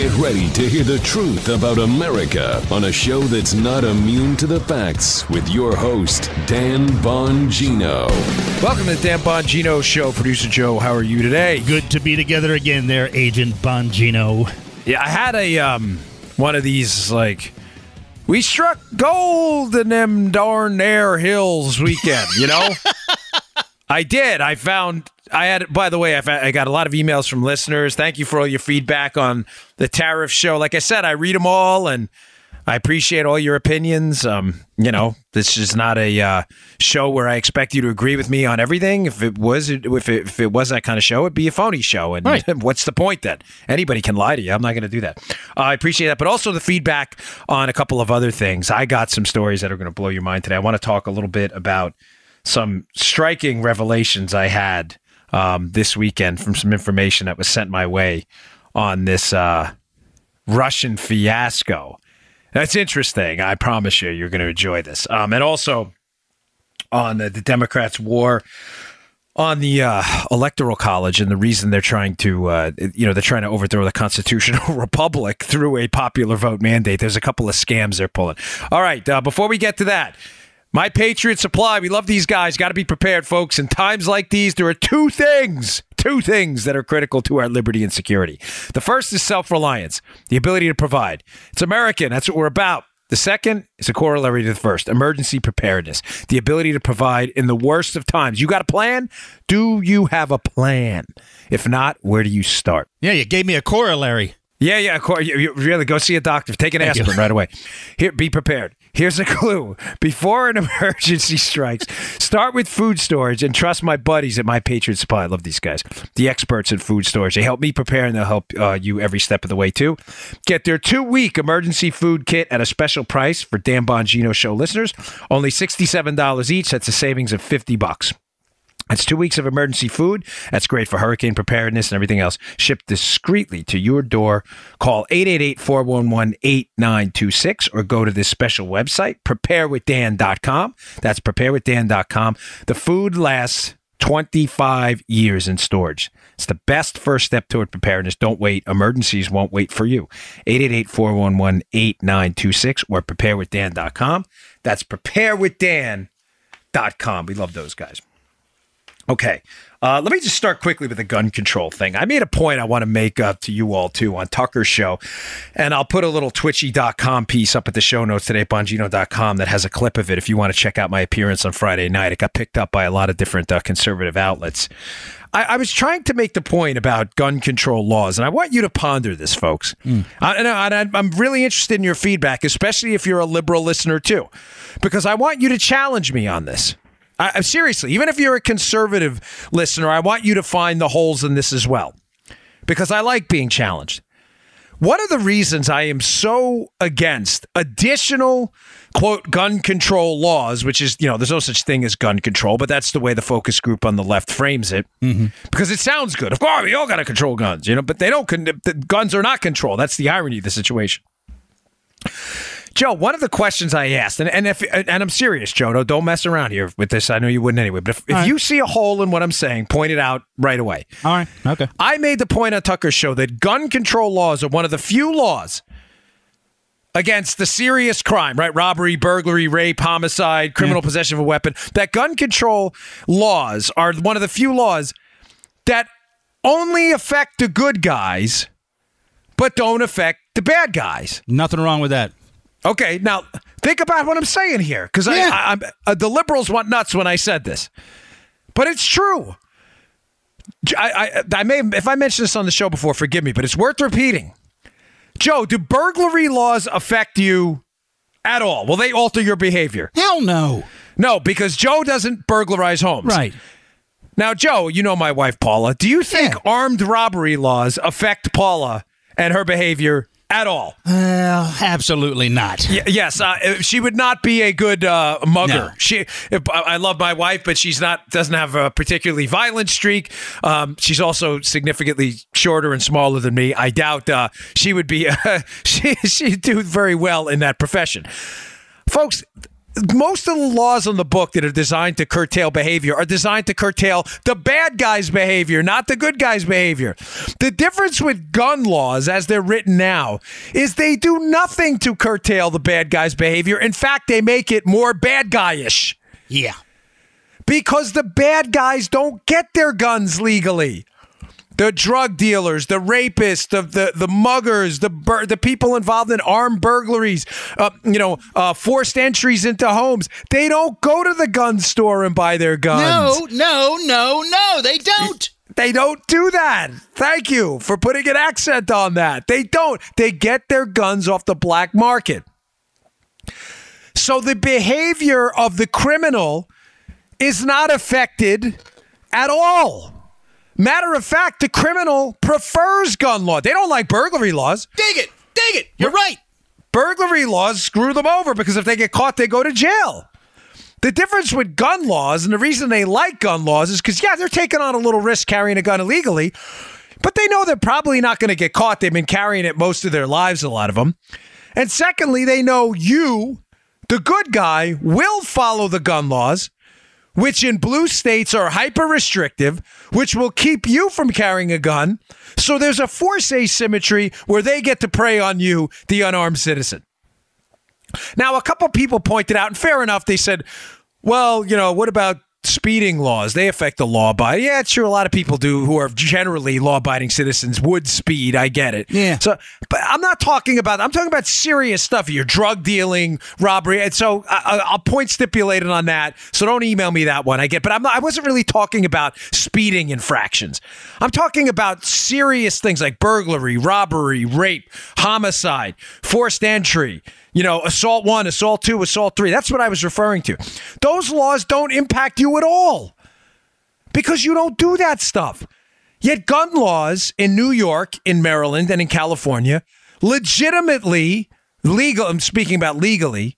Get ready to hear the truth about America on a show that's not immune to the facts with your host, Dan Bongino. Welcome to the Dan Bongino Show. Producer Joe, how are you today? Good to be together again there, Agent Bongino. Yeah, I had a one of these, like, we struck gold in them darn air hills weekend, you know? I did. I had, by the way, I got a lot of emails from listeners. Thank you for all your feedback on the tariff show. Like I said, I read them all, and I appreciate all your opinions. You know, this is not a show where I expect you to agree with me on everything. If it was that kind of show, it'd be a phony show. And right. What's the point then? Anybody can lie to you. I'm not going to do that. I appreciate that. But also the feedback on a couple of other things. I got some stories that are going to blow your mind today. I want to talk a little bit about some striking revelations I had this weekend from some information that was sent my way on this Russian fiasco. That's interesting. I promise you're going to enjoy this. And also on the Democrats' war on the Electoral College and the reason they're trying to, they're trying to overthrow the constitutional republic through a popular vote mandate. There's a couple of scams they're pulling. All right. Before we get to that, My Patriot Supply, we love these guys. Got to be prepared, folks. In times like these, there are two things that are critical to our liberty and security. The first is self-reliance, the ability to provide. It's American. That's what we're about. The second is a corollary to the first, emergency preparedness, the ability to provide in the worst of times. You got a plan? Do you have a plan? If not, where do you start? Yeah, you gave me a corollary. Yeah. You really go see a doctor. Take an aspirin right away. Here, be prepared. Here's a clue. Before an emergency strikes, start with food storage and trust my buddies at My Patriot Supply. I love these guys. The experts in food storage. They help me prepare and they'll help you every step of the way too. Get their 2-week emergency food kit at a special price for Dan Bongino Show listeners. Only $67 each. That's a savings of $50. That's 2 weeks of emergency food. That's great for hurricane preparedness and everything else. Shipped discreetly to your door. Call 888-411-8926 or go to this special website, preparewithdan.com. That's preparewithdan.com. The food lasts 25 years in storage. It's the best first step toward preparedness. Don't wait. Emergencies won't wait for you. 888-411-8926 or preparewithdan.com. That's preparewithdan.com. We love those guys. Okay, let me just start quickly with the gun control thing. I made a point I want to make up to you all, too, on Tucker's show, and I'll put a little twitchy.com piece up at the show notes today, bongino.com, that has a clip of it if you want to check out my appearance on Friday night. It got picked up by a lot of different conservative outlets. I was trying to make the point about gun control laws, and I want you to ponder this, folks. I'm really interested in your feedback, especially if you're a liberal listener, too, because I want you to challenge me on this. Seriously, even if you're a conservative listener, I want you to find the holes in this as well, because I like being challenged. One of the reasons I am so against additional, quote, gun control laws, which is, there's no such thing as gun control, but that's the way the focus group on the left frames it, because it sounds good. Of course, we all got to control guns, but they don't. The guns are not controlled. That's the irony of the situation. Joe, one of the questions I asked, and I'm serious, Joe, don't mess around here with this. I know you wouldn't anyway, but if you see a hole in what I'm saying, point it out right away. All right, okay. I made the point on Tucker's show that gun control laws are one of the few laws against the serious crime, right? Robbery, burglary, rape, homicide, criminal possession of a weapon. That gun control laws are one of the few laws that only affect the good guys, but don't affect the bad guys. Nothing wrong with that. Okay, now think about what I'm saying here, because the liberals went nuts when I said this, but it's true. I may, if I mentioned this on the show before, forgive me, but it's worth repeating. Joe, do burglary laws affect you at all? Will they alter your behavior? Hell no. No, because Joe doesn't burglarize homes. Right. Now, Joe, you know my wife, Paula. Do you think armed robbery laws affect Paula and her behavior at all? Absolutely not. Yes, she would not be a good mugger. No. I love my wife, but doesn't have a particularly violent streak. She's also significantly shorter and smaller than me. I doubt she would be. She'd do very well in that profession, folks. most of the laws on the book that are designed to curtail behavior are designed to curtail the bad guy's behavior, not the good guy's behavior. The difference with gun laws, as they're written now, is they do nothing to curtail the bad guy's behavior. In fact, they make it more bad guy-ish. Yeah. Because the bad guys don't get their guns legally. The drug dealers, the rapists, the muggers, the people involved in armed burglaries, forced entries into homes. They don't go to the gun store and buy their guns. No, they don't. They don't do that. Thank you for putting an accent on that. They don't. They get their guns off the black market. So the behavior of the criminal is not affected at all. Matter of fact, the criminal prefers gun law. They don't like burglary laws. Dig it. You're right. Burglary laws screw them over because if they get caught, they go to jail. The difference with gun laws, and the reason they like gun laws is because, they're taking on a little risk carrying a gun illegally, but they know they're probably not going to get caught. They've been carrying it most of their lives, a lot of them. And secondly, they know you, the good guy, will follow the gun laws, which in blue states are hyper restrictive, which will keep you from carrying a gun. So there's a force asymmetry where they get to prey on you, the unarmed citizen. Now, a couple people pointed out, and fair enough, they said, well, what about speeding laws? They affect the law abiding. Yeah, it's true. A lot of people do who are generally law-abiding citizens would speed. I get it. Yeah. So, but I'm talking about serious stuff. Your drug dealing, robbery. And so I'll point stipulated on that. So don't email me that one. I get, but I wasn't really talking about speeding infractions. I'm talking about serious things like burglary, robbery, rape, homicide, forced entry. Assault 1, assault 2, assault 3. That's what I was referring to. Those laws don't impact you at all because you don't do that stuff. Yet gun laws in New York, in Maryland, and in California, legitimately legal. I'm speaking about legally.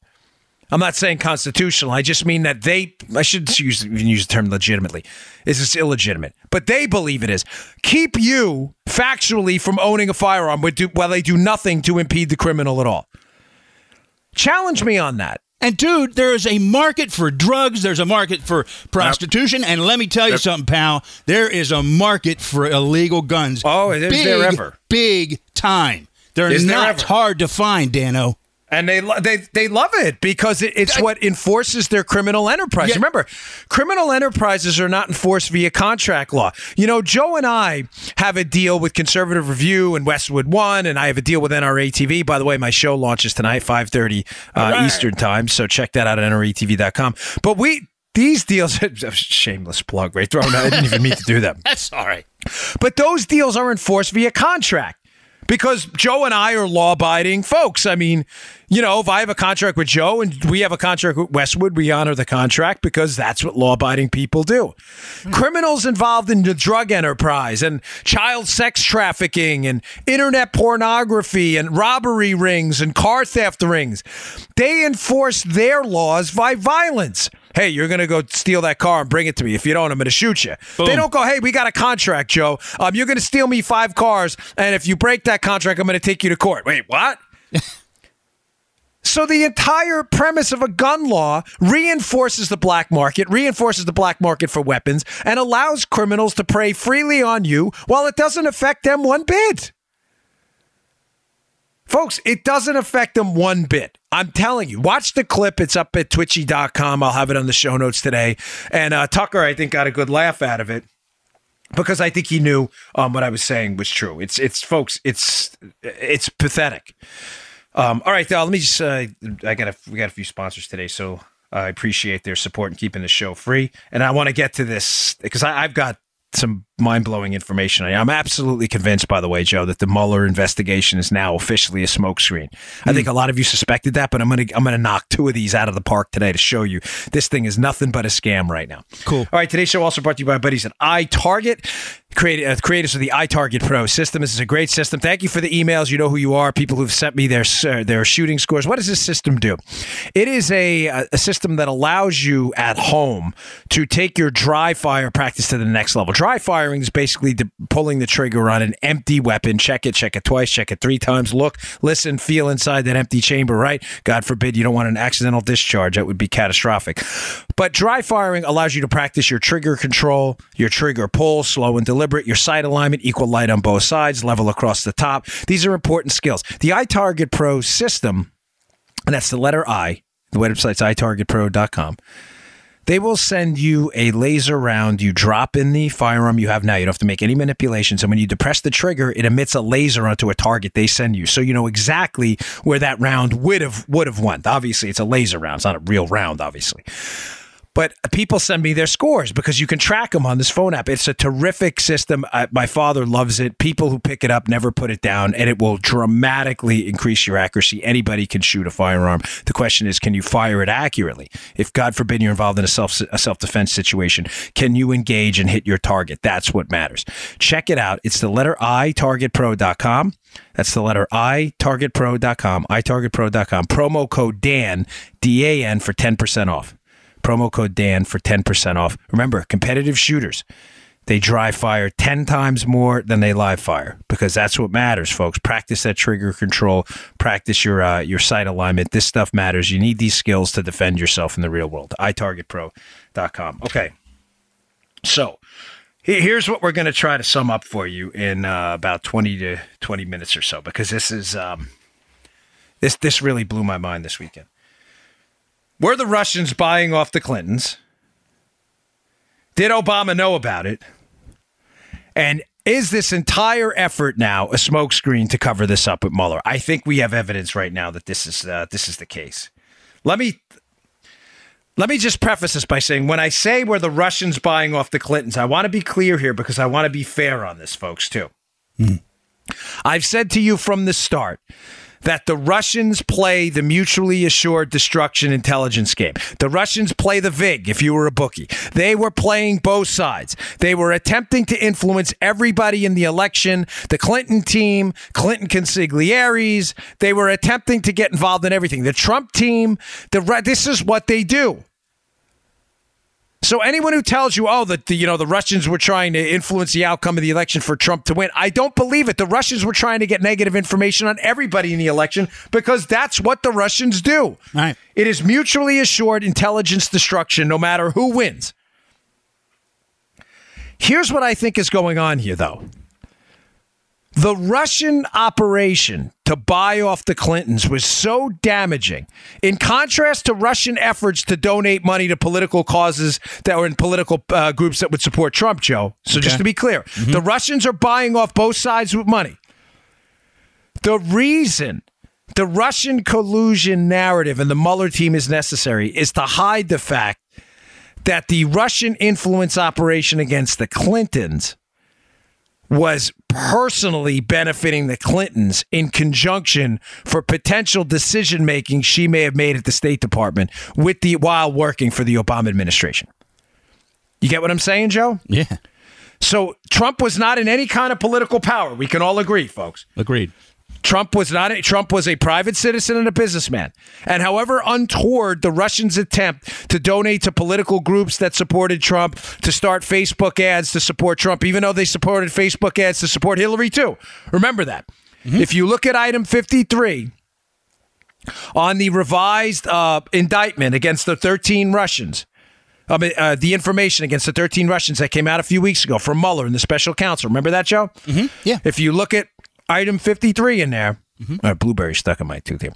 I'm not saying constitutional. I just mean that I should use the term legitimately. It's illegitimate. But they believe it is. Keep you factually from owning a firearm while they do nothing to impede the criminal at all. Challenge me on that. And dude, there is a market for drugs. There's a market for prostitution. And let me tell you something, pal. There is a market for illegal guns. Oh, is there ever? Big time. They're not hard to find, Dano. And they love it because it's what enforces their criminal enterprise. Yeah. Remember, criminal enterprises are not enforced via contract law. Joe and I have a deal with Conservative Review and Westwood One, and I have a deal with NRA TV. By the way, my show launches tonight, 5:30 Eastern time, so check that out at NRATV.com. But these deals, shameless plug, right? I didn't even mean to do that. That's all right. But those deals are enforced via contract. Because Joe and I are law-abiding folks. I mean, if I have a contract with Joe and we have a contract with Westwood, we honor the contract because that's what law-abiding people do. Criminals involved in the drug enterprise and child sex trafficking and internet pornography and robbery rings and car theft rings, they enforce their laws by violence. Hey, you're going to go steal that car and bring it to me. If you don't, I'm going to shoot you. Boom. They don't go, hey, we got a contract, Joe. You're going to steal me 5 cars, and if you break that contract, I'm going to take you to court. Wait, what? So the entire premise of a gun law reinforces the black market for weapons, and allows criminals to prey freely on you while it doesn't affect them one bit. Folks, it doesn't affect them one bit. I'm telling you, watch the clip. It's up at twitchy.com. I'll have it on the show notes today. And Tucker, I think, got a good laugh out of it because I think he knew what I was saying was true. It's pathetic. All right, let me just, we got a few sponsors today, so I appreciate their support in keeping the show free. And I want to get to this because I've got some mind-blowing information. I'm absolutely convinced, by the way, Joe, that the Mueller investigation is now officially a smokescreen. I think a lot of you suspected that, but I'm gonna knock 2 of these out of the park today to show you this thing is nothing but a scam right now. Cool. All right, today's show also brought to you by our buddies at iTarget. creators of the iTarget Pro system. This is a great system. Thank you for the emails. You know who you are. People who've sent me their shooting scores. What does this system do? It is a system that allows you at home to take your dry fire practice to the next level. Dry firing is basically pulling the trigger on an empty weapon. Check it twice, check it 3 times. Look, listen, feel inside that empty chamber, right? God forbid you don't want an accidental discharge. That would be catastrophic. But dry firing allows you to practice your trigger control, your trigger pull, slow and deliberate, your sight alignment, equal light on both sides, level across the top. These are important skills. The iTarget Pro system, and that's the letter I, the website's itargetpro.com. They will send you a laser round. You drop in the firearm you have now. You don't have to make any manipulations. And when you depress the trigger, it emits a laser onto a target they send you. So you know exactly where that round would have went. Obviously, it's a laser round. It's not a real round, obviously. But people send me their scores because you can track them on this phone app. It's a terrific system. My father loves it. People who pick it up never put it down, and it will dramatically increase your accuracy. Anybody can shoot a firearm. The question is, can you fire it accurately? If, God forbid, you're involved in a self-defense situation, can you engage and hit your target? That's what matters. Check it out. It's the letter I, targetpro.com. That's the letter I, targetpro.com, itargetpro.com. Promo code DAN, D-A-N, for 10% off. Promo code Dan for 10% off. Remember, competitive shooters, they dry fire 10 times more than they live fire because that's what matters, folks. Practice that trigger control. Practice your sight alignment. This stuff matters. You need these skills to defend yourself in the real world. itargetpro.com. Okay, so here's what we're going to try to sum up for you in about 20 to 20 minutes or so because this is this really blew my mind this weekend. Were the Russians buying off the Clintons? Did Obama know about it? And is this entire effort now a smokescreen to cover this up with Mueller? I think we have evidence right now that this is the case. Let me just preface this by saying when I say were the Russians buying off the Clintons, I want to be clear here because I want to be fair on this, folks, too. I've said to you from the start that the Russians play the mutually assured destruction intelligence game. The Russians play the VIG, if you were a bookie. They were playing both sides. They were attempting to influence everybody in the election, the Clinton team, Clinton consiglieres. They were attempting to get involved in everything. The Trump team, this is what they do. So anyone who tells you, the Russians were trying to influence the outcome of the election for Trump to win, I don't believe it. The Russians were trying to get negative information on everybody in the election because that's what the Russians do. Right. It is mutually assured intelligence destruction, no matter who wins. Here's what I think is going on here, though. The Russian operation to buy off the Clintons was so damaging. In contrast to Russian efforts to donate money to political causes that were in political groups that would support Trump, Joe. So just to be clear, the Russians are buying off both sides with money. The reason the Russian collusion narrative and the Mueller team is necessary is to hide the fact that the Russian influence operation against the Clintons was personally benefiting the Clintons in conjunction for potential decision-making she may have made at the State Department while working for the Obama administration. You get what I'm saying, Joe? Yeah. So Trump was not in any kind of political power. We can all agree, folks. Agreed. Trump was a private citizen and a businessman. And however untoward the Russians' attempt to donate to political groups that supported Trump, to start Facebook ads to support Trump, even though they supported Facebook ads to support Hillary too. Remember that. If you look at item 53 on the revised indictment against the 13 Russians, the information against the 13 Russians that came out a few weeks ago from Mueller and the special counsel. Remember that, Joe? Yeah. If you look at item 53 in there. Blueberry stuck in my tooth here.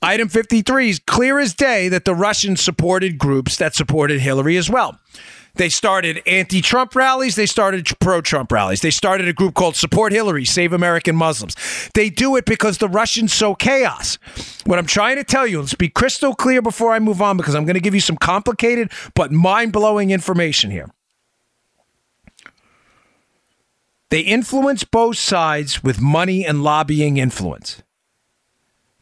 Item 53 is clear as day that the Russians supported groups that supported Hillary as well. They started anti-Trump rallies. They started pro-Trump rallies. They started a group called Support Hillary, Save American Muslims. They do it because the Russians sow chaos. What I'm trying to tell you, let's be crystal clear before I move on because I'm going to give you some complicated but mind-blowing information here. They influence both sides with money and lobbying influence.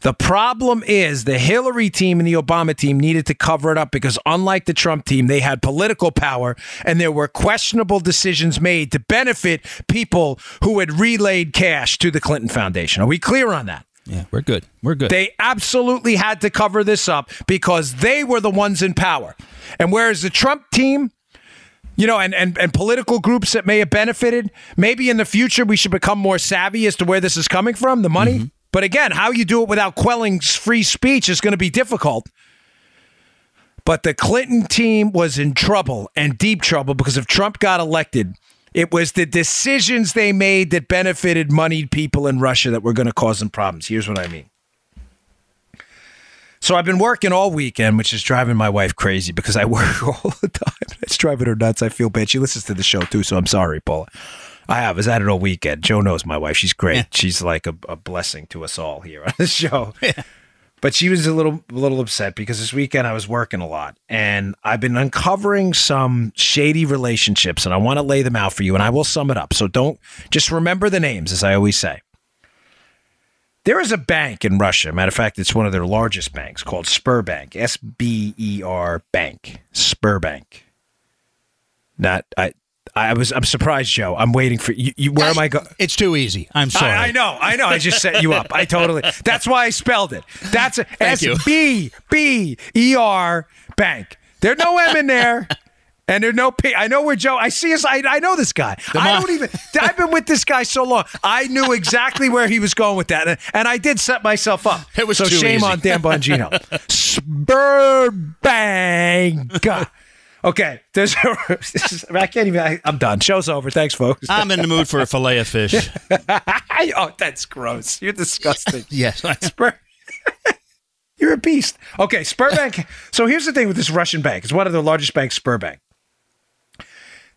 The problem is the Hillary team and the Obama team needed to cover it up because unlike the Trump team, they had political power and there were questionable decisions made to benefit people who had relayed cash to the Clinton Foundation. Are we clear on that? Yeah, we're good. We're good. They absolutely had to cover this up because they were the ones in power. And whereas the Trump team, and political groups that may have benefited, maybe in the future we should become more savvy as to where this is coming from, the money. Mm-hmm. But again, how you do it without quelling free speech is going to be difficult. But the Clinton team was in trouble and deep trouble because if Trump got elected, it was the decisions they made that benefited moneyed people in Russia that were going to cause them problems. Here's what I mean. So I've been working all weekend, which is driving my wife crazy because I work all the time. It's driving her nuts. I feel bad. She listens to the show too, so I'm sorry, Paula. I was at it all weekend. Joe knows my wife. She's great. Yeah. She's like a blessing to us all here on the show. Yeah. But she was a little upset because this weekend I was working a lot. And I've been uncovering some shady relationships, and I want to lay them out for you, and I will sum it up. So just remember the names, as I always say. There is a bank in Russia. Matter of fact, it's one of their largest banks called Sberbank. S-B-E-R Bank. Sberbank. I'm surprised, Joe. I'm waiting for you. Where am I going? It's too easy. I'm sorry. I know. I just set you up. That's why I spelled it. That's S-B-B-E-R Bank. There's no M in there. And there's no P. I know where Joe. I see us. I know this guy. I've been with this guy so long. I knew exactly where he was going with that, and I did set myself up. It was so too shame easy. on Dan Bongino. Sberbank. Okay, I can't even. I'm done. Show's over. Thanks, folks. I'm in the mood for a fillet of fish. Oh, that's gross. You're disgusting. Yes. You're a beast. Okay, Sberbank. So here's the thing with this Russian bank. It's one of the largest banks, Sberbank.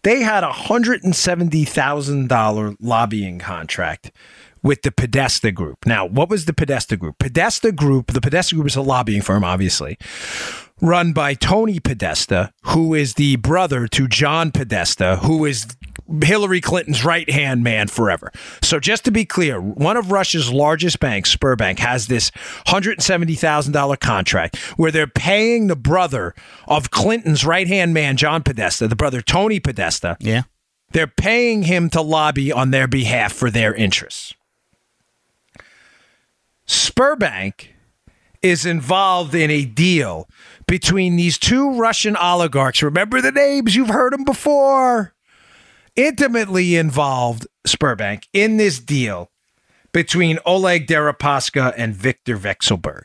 They had a $170,000 lobbying contract with the Podesta Group. Now, what was the Podesta Group? The Podesta Group is a lobbying firm, obviously, run by Tony Podesta, who is the brother to John Podesta, who is Hillary Clinton's right-hand man forever. So just to be clear, one of Russia's largest banks, Sberbank, has this $170,000 contract where they're paying the brother of Clinton's right-hand man, John Podesta, the brother Tony Podesta. Yeah. They're paying him to lobby on their behalf for their interests. Sberbank is involved in a deal between these two Russian oligarchs. Remember the names? You've heard them before. Intimately involved, Sberbank, in this deal between Oleg Deripaska and Viktor Vekselberg.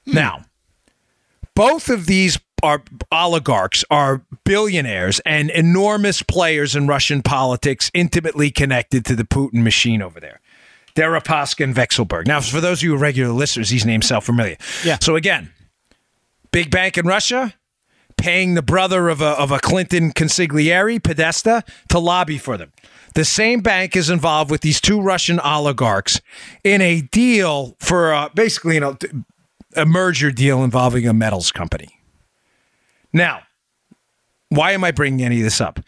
Now, both of these oligarchs are billionaires and enormous players in Russian politics, intimately connected to the Putin machine over there. Deripaska and Vekselberg. Now, for those of you regular listeners, these names sound familiar. Yeah. So again, big bank in Russia, paying the brother of a Clinton consigliere, Podesta, to lobby for them. The same bank is involved with these two Russian oligarchs in a deal for basically, a merger deal involving a metals company. Now, why am I bringing any of this up?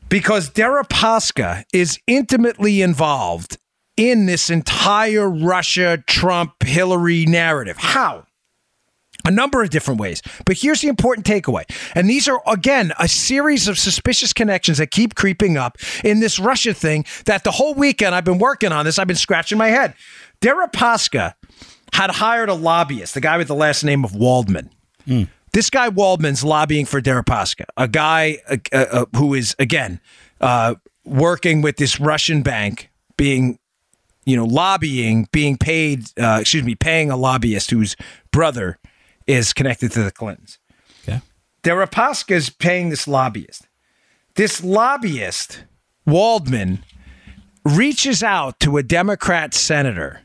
Because Deripaska is intimately involved in this entire Russia, Trump, Hillary narrative. How? A number of different ways. But here's the important takeaway. And these are, again, a series of suspicious connections that keep creeping up in this Russia thing that the whole weekend I've been working on this. I've been scratching my head. Deripaska had hired a lobbyist, the guy with the last name of Waldman. This guy Waldman's lobbying for Deripaska, a guy who is, again, working with this Russian bank, being lobbying, being paid, paying a lobbyist whose brother is connected to the Clintons. Okay. Deripaska is paying this lobbyist. This lobbyist, Waldman, reaches out to a Democrat senator,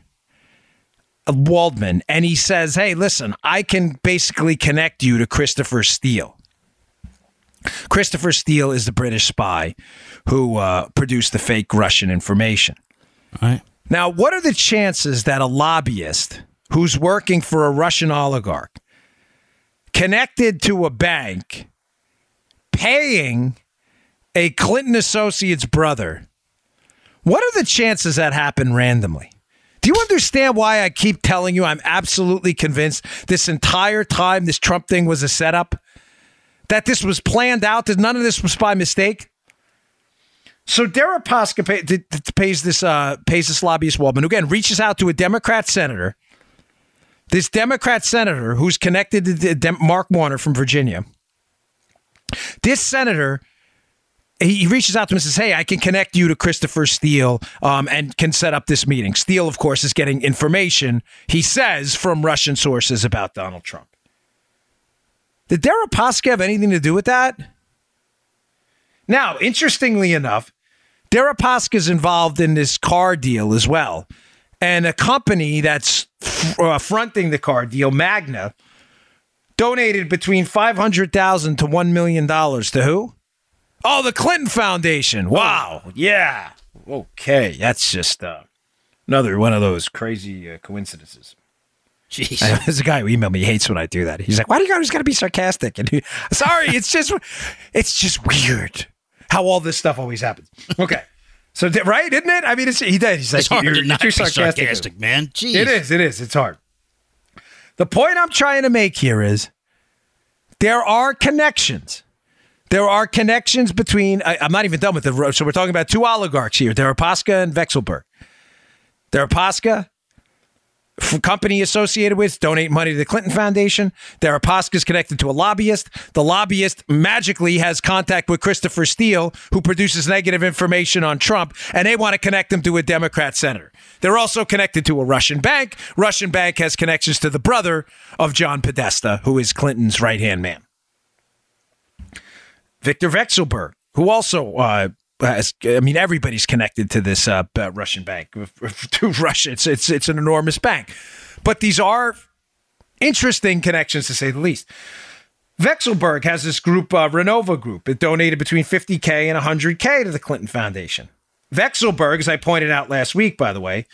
Waldman, and he says, hey, listen, I can basically connect you to Christopher Steele. Christopher Steele is the British spy who produced the fake Russian information. All right. Now, what are the chances that a lobbyist who's working for a Russian oligarch connected to a bank paying a Clinton associate's brother, what are the chances that happen randomly? Do you understand why I keep telling you I'm absolutely convinced this entire time this Trump thing was a setup? That this was planned out, that none of this was by mistake? So Deripaska pays this lobbyist woman, who again reaches out to a Democrat senator. This Democrat senator who's connected to Mark Warner from Virginia. This senator, he reaches out to him and says, hey, I can connect you to Christopher Steele and can set up this meeting. Steele, of course, is getting information, he says, from Russian sources about Donald Trump. Did Deripaska have anything to do with that? Now, interestingly enough, Deripaska is involved in this car deal as well. And a company that's fronting the car deal, Magna, donated between $500,000 to $1 million to who? Oh, the Clinton Foundation. Wow. Yeah. Okay. That's just another one of those crazy coincidences. Jeez. There's a guy who emailed me. He hates when I do that. He's like, why do you always got to be sarcastic? And sorry, it's just weird how all this stuff always happens. Okay. So, right, isn't it? I mean, he's like, it's hard to not be sarcastic, man. Jeez. It is. It's hard. The point I'm trying to make here is there are connections. There are connections between, I'm not even done with the, so we're talking about two oligarchs here, Deripaska and Vexelberg. Deripaska, company associated with, donate money to the Clinton Foundation. Deripaska is connected to a lobbyist. The lobbyist magically has contact with Christopher Steele, who produces negative information on Trump, and they want to connect him to a Democrat senator. They're also connected to a Russian bank. Russian bank has connections to the brother of John Podesta, who is Clinton's right-hand man. Victor Vexelberg, who also everybody's connected to this Russian bank. To Russia, it's an enormous bank. But these are interesting connections, to say the least. Vexelberg has this group, Renova Group. It donated between $50K and $100K to the Clinton Foundation. Vexelberg, as I pointed out last week, by the way,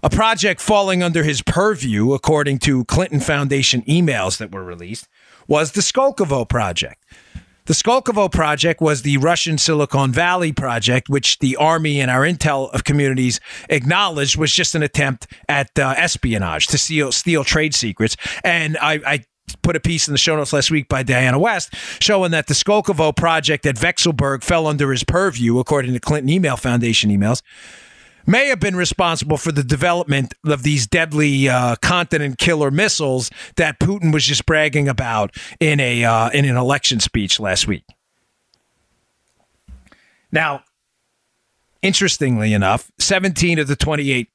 a project falling under his purview, according to Clinton Foundation emails that were released, was the Skolkovo project. The Skolkovo project was the Russian Silicon Valley project, which the Army and our intel communities acknowledged was just an attempt at espionage to steal trade secrets. And I put a piece in the show notes last week by Diana West showing that the Skolkovo project at Vexelberg fell under his purview, according to Clinton Email Foundation emails, may have been responsible for the development of these deadly continent killer missiles that Putin was just bragging about in an election speech last week. Now, interestingly enough, 17 of the 28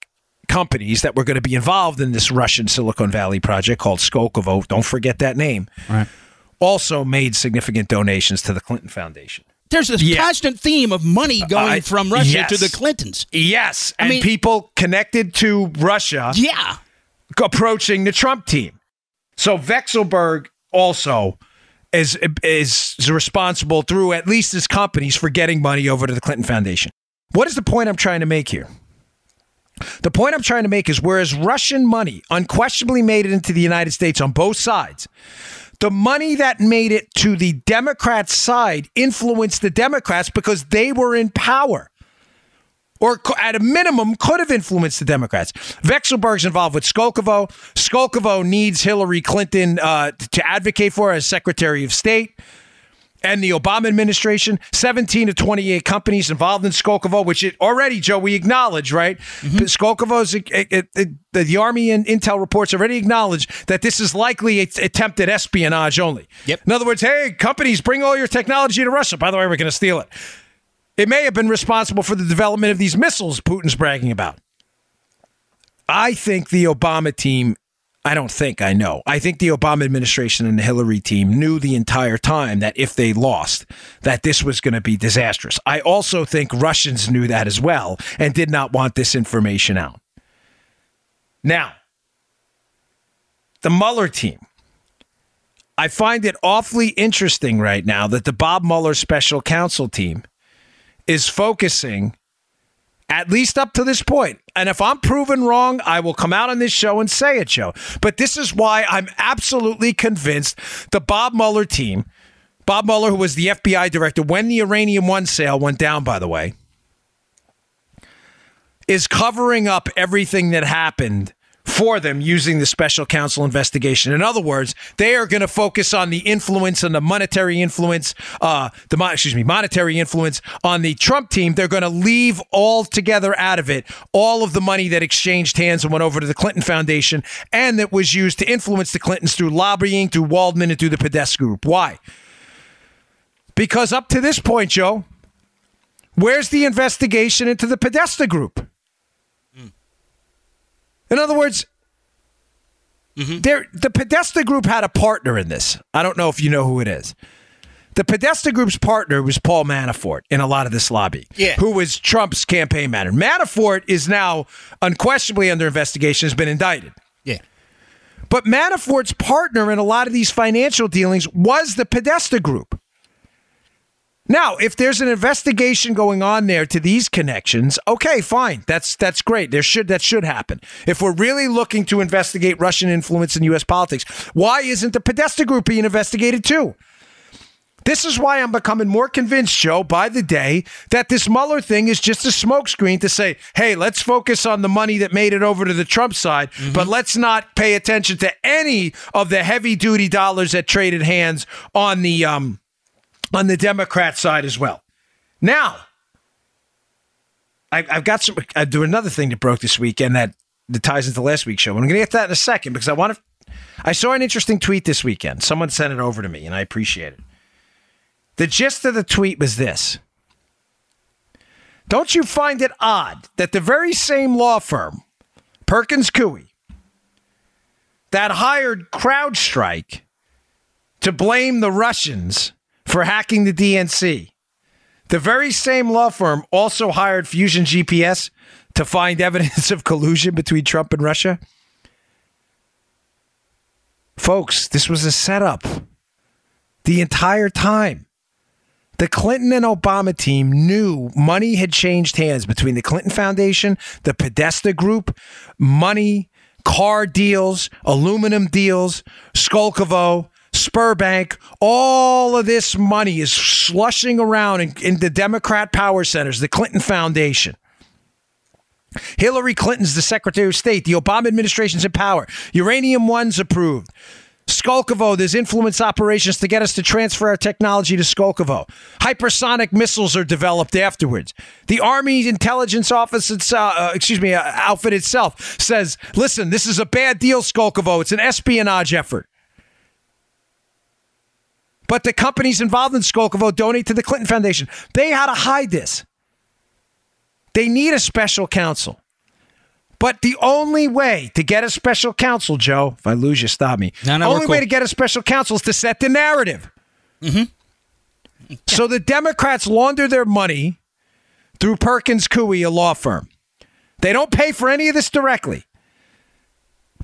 companies that were going to be involved in this Russian Silicon Valley project called Skolkovo, don't forget that name, right, also made significant donations to the Clinton Foundation. There's this constant theme of money going from Russia to the Clintons. Yes. I mean, people connected to Russia approaching the Trump team. So Vexelberg also is responsible through at least his companies for getting money over to the Clinton Foundation. What is the point I'm trying to make here? The point I'm trying to make is whereas Russian money unquestionably made it into the United States on both sides, the money that made it to the Democrat side influenced the Democrats because they were in power, or at a minimum could have influenced the Democrats. Vexelberg's involved with Skolkovo. Skolkovo needs Hillary Clinton to advocate for her as Secretary of State. And the Obama administration, 17 to 28 companies involved in Skolkovo, which it already, Joe, we acknowledge, right? Mm-hmm. Skolkovo's, the Army and Intel reports already acknowledge that this is likely attempted espionage only. Yep. In other words, hey, companies, bring all your technology to Russia. By the way, we're going to steal it. It may have been responsible for the development of these missiles Putin's bragging about. I think the Obama team, I think the Obama administration and the Hillary team knew the entire time that if they lost, that this was going to be disastrous. I also think Russians knew that as well and did not want this information out. Now, the Mueller team. I find it awfully interesting right now that the Bob Mueller special counsel team is focusing, at least up to this point. And if I'm proven wrong, I will come out on this show and say it, Joe. But this is why I'm absolutely convinced the Bob Mueller team, Bob Mueller, who was the FBI director when the Uranium One sale went down, by the way, is covering up everything that happened for them using the special counsel investigation. In other words, they are going to focus on the influence and the monetary influence, monetary influence on the Trump team. They're going to leave altogether out of it all of the money that exchanged hands and went over to the Clinton Foundation and that was used to influence the Clintons through lobbying, through Waldman, and through the Podesta Group. Why? Because up to this point, Joe, where's the investigation into the Podesta Group? In other words, the Podesta Group had a partner in this. I don't know if you know who it is. The Podesta Group's partner was Paul Manafort in a lot of this lobby, who was Trump's campaign manager. Manafort is now unquestionably under investigation, has been indicted. Yeah. But Manafort's partner in a lot of these financial dealings was the Podesta Group. Now, if there's an investigation going on there to these connections, okay, fine. That's great. That should happen. If we're really looking to investigate Russian influence in U.S. politics, why isn't the Podesta Group being investigated too? This is why I'm becoming more convinced, Joe, by the day, that this Mueller thing is just a smokescreen to say, hey, let's focus on the money that made it over to the Trump side, but let's not pay attention to any of the heavy-duty dollars that traded hands on the Democrat side as well. Now, I've got I do another thing that broke this weekend that ties into last week's show. I'm going to get to that in a second because I saw an interesting tweet this weekend. Someone sent it over to me, and I appreciate it. The gist of the tweet was this. Don't you find it odd that the very same law firm, Perkins Coie, that hired CrowdStrike to blame the Russians for hacking the DNC, the very same law firm also hired Fusion GPS to find evidence of collusion between Trump and Russia? Folks, this was a setup the entire time. The Clinton and Obama team knew money had changed hands between the Clinton Foundation, the Podesta Group, money, car deals, aluminum deals, Skolkovo, Spurbank. All of this money is slushing around in the Democrat power centers, the Clinton Foundation. Hillary Clinton's the Secretary of State. The Obama administration's in power. Uranium One's approved. Skolkovo, there's influence operations to get us to transfer our technology to Skolkovo. Hypersonic missiles are developed afterwards. The Army Intelligence Office, outfit itself says, listen, this is a bad deal, Skolkovo. It's an espionage effort. But the companies involved in Skolkovo donate to the Clinton Foundation. They had to hide this. They need a special counsel. But the only way to get a special counsel, Joe, if I lose you, stop me. Only way to get a special counsel is to set the narrative. So the Democrats launder their money through Perkins Coie, a law firm. They don't pay for any of this directly.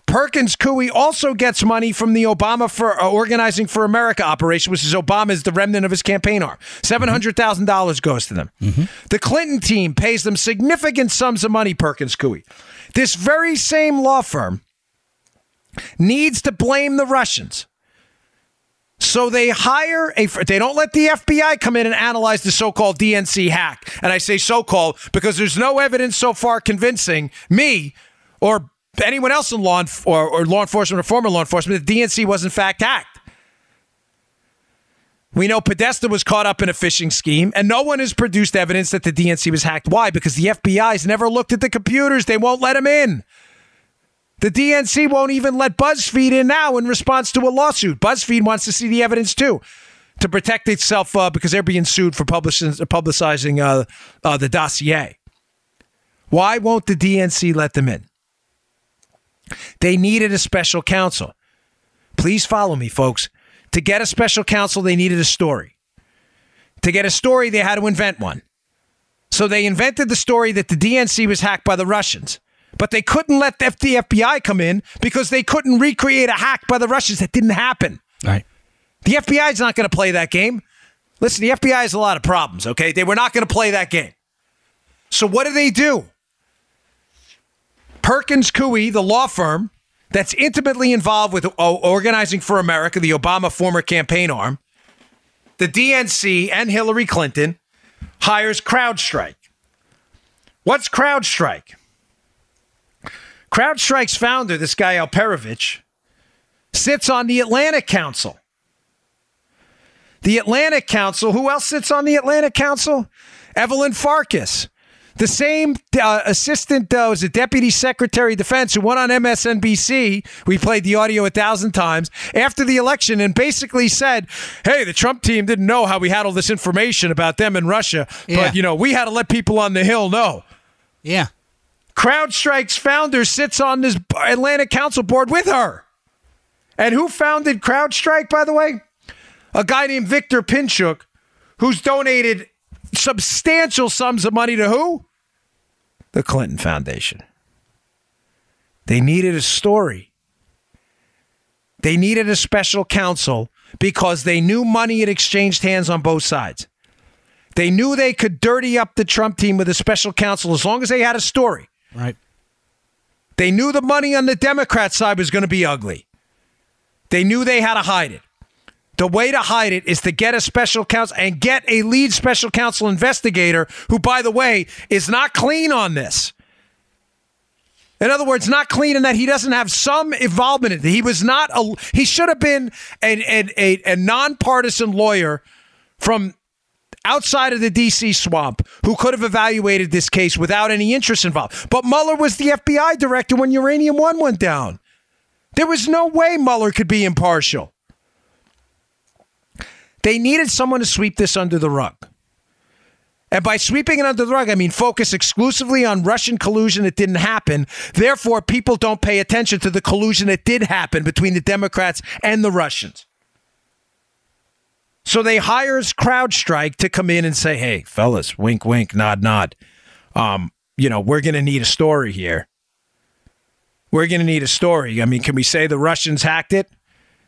Perkins Coie also gets money from the Obama for Organizing for America operation, which is Obama's the remnant of his campaign arm. $700,000 goes to them. The Clinton team pays them significant sums of money, Perkins Coie. This very same law firm needs to blame the Russians. So they hire they don't let the FBI come in and analyze the so-called DNC hack. And I say so-called because there's no evidence so far convincing me or anyone else in law enforcement or former law enforcement that DNC was in fact hacked. We know Podesta was caught up in a phishing scheme, and no one has produced evidence that the DNC was hacked. Why? Because the FBI's never looked at the computers. They won't let them in. The DNC won't even let BuzzFeed in now in response to a lawsuit. BuzzFeed wants to see the evidence too, to protect itself because they're being sued for publicizing the dossier. Why won't the DNC let them in? They needed a special counsel. Please follow me, folks. To get a special counsel, they needed a story. To get a story, they had to invent one. So they invented the story that the DNC was hacked by the Russians. But they couldn't let the FBI come in because they couldn't recreate a hack by the Russians. That didn't happen. Right. The FBI is not going to play that game. Listen, the FBI has a lot of problems, okay? They were not going to play that game. So what do? Perkins Coie, the law firm that's intimately involved with Organizing for America, the Obama former campaign arm, the DNC and Hillary Clinton, hires CrowdStrike. What's CrowdStrike? CrowdStrike's founder, this guy Alperovich, sits on the Atlantic Council. The Atlantic Council, who else sits on the Atlantic Council? Evelyn Farkas. The same assistant, was a deputy secretary of defense who went on MSNBC. We played the audio 1,000 times after the election and basically said, hey, the Trump team didn't know how we had all this information about them in Russia. But, we had to let people on the Hill know. Yeah. CrowdStrike's founder sits on this Atlantic Council board with her. And who founded CrowdStrike, by the way? A guy named Victor Pinchuk, who's donated substantial sums of money to who? The Clinton Foundation. They needed a story. They needed a special counsel because they knew money had exchanged hands on both sides. They knew they could dirty up the Trump team with a special counsel as long as they had a story. Right. They knew the money on the Democrat side was going to be ugly. They knew they had to hide it. The way to hide it is to get a special counsel and get a lead special counsel investigator who, by the way, is not clean on this. In other words, not clean in that he doesn't have some involvement in it. He was not he should have been a nonpartisan lawyer from outside of the D.C. swamp who could have evaluated this case without any interest involved. But Mueller was the FBI director when Uranium One went down. There was no way Mueller could be impartial. They needed someone to sweep this under the rug. And by sweeping it under the rug, I mean focus exclusively on Russian collusion that didn't happen. Therefore, people don't pay attention to the collusion that did happen between the Democrats and the Russians. So they hires CrowdStrike to come in and say, hey, fellas, wink, wink, nod, nod. We're going to need a story here. We're going to need a story. I mean, can we say the Russians hacked it?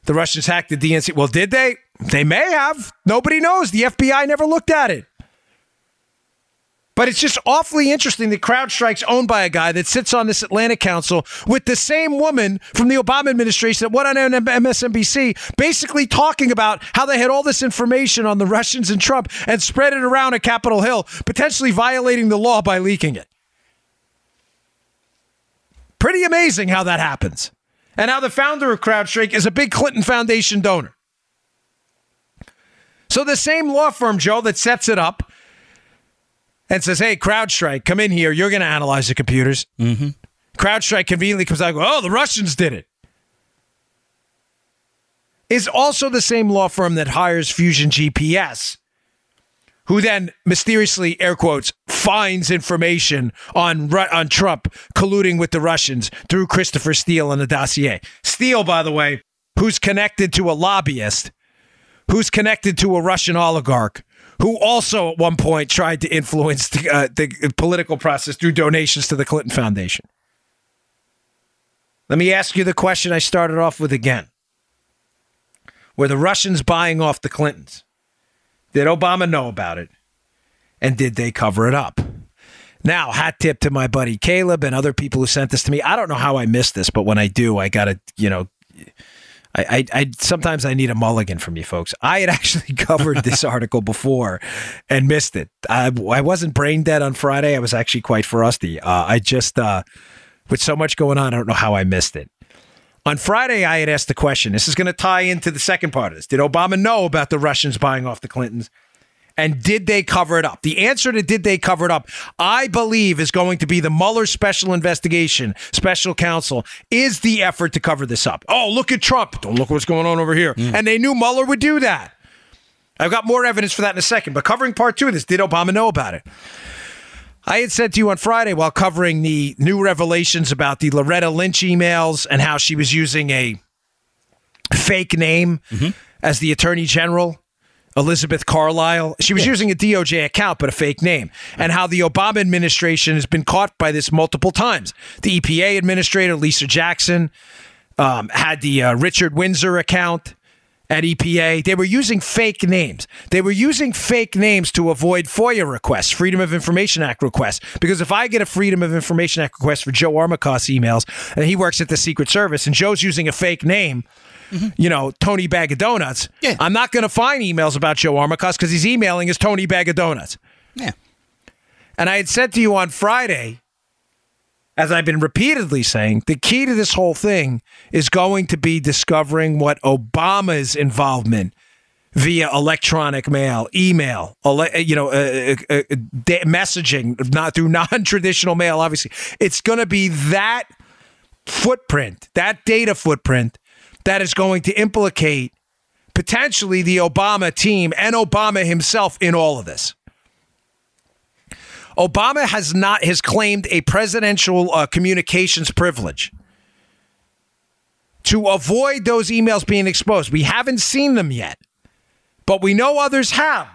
The Russians hacked the DNC. Well, did they? They may have. Nobody knows. The FBI never looked at it. But it's just awfully interesting that CrowdStrike's owned by a guy that sits on this Atlantic Council with the same woman from the Obama administration that went on MSNBC basically talking about how they had all this information on the Russians and Trump and spread it around at Capitol Hill, potentially violating the law by leaking it. Pretty amazing how that happens. And how the founder of CrowdStrike is a big Clinton Foundation donor. So the same law firm, Joe, that sets it up and says, hey, CrowdStrike, come in here. You're going to analyze the computers. Mm-hmm. CrowdStrike conveniently comes out and goes, oh, the Russians did it. Is also the same law firm that hires Fusion GPS, who then mysteriously, air quotes, finds information on Trump colluding with the Russians through Christopher Steele and the dossier. Steele, by the way, who's connected to a lobbyist, who's connected to a Russian oligarch, who also at one point tried to influence the political process through donations to the Clinton Foundation. Let me ask you the question I started off with again. Were the Russians buying off the Clintons? Did Obama know about it? And did they cover it up? Now, hat tip to my buddy Caleb and other people who sent this to me. I don't know how I missed this, but when I do, I got to, I sometimes I need a mulligan from you folks. I had actually covered this article before and missed it. I wasn't brain dead on Friday. I was actually quite frosty. I just, with so much going on, I don't know how I missed it. On Friday, I had asked the question. This is going to tie into the second part of this. Did Obama know about the Russians buying off the Clintons? And did they cover it up? The answer to did they cover it up, I believe, is going to be the Mueller special investigation, special counsel, is the effort to cover this up. Oh, look at Trump. Don't look what's going on over here. And they knew Mueller would do that. I've got more evidence for that in a second. But covering part two of this, did Obama know about it? I had said to you on Friday while covering the new revelations about the Loretta Lynch emails and how she was using a fake name as the Attorney General, Elizabeth Carlisle. She was using a DOJ account, but a fake name. And how the Obama administration has been caught by this multiple times. The EPA administrator, Lisa Jackson, had the Richard Windsor account at EPA. They were using fake names. They were using fake names to avoid FOIA requests, Freedom of Information Act requests. Because if I get a Freedom of Information Act request for Joe Armacost emails, and he works at the Secret Service, and Joe's using a fake name, Tony Bag of Donuts, I'm not going to find emails about Joe Armacost because he's emailing as Tony Bag of Donuts. Yeah. And I had said to you on Friday, as I've been repeatedly saying, the key to this whole thing is going to be discovering what Obama's involvement via electronic mail, email, messaging, not through non-traditional mail, obviously. It's going to be that footprint, that data footprint, that is going to implicate potentially the Obama team and Obama himself in all of this. Obama has claimed a presidential communications privilege to avoid those emails being exposed. We haven't seen them yet, but we know others have.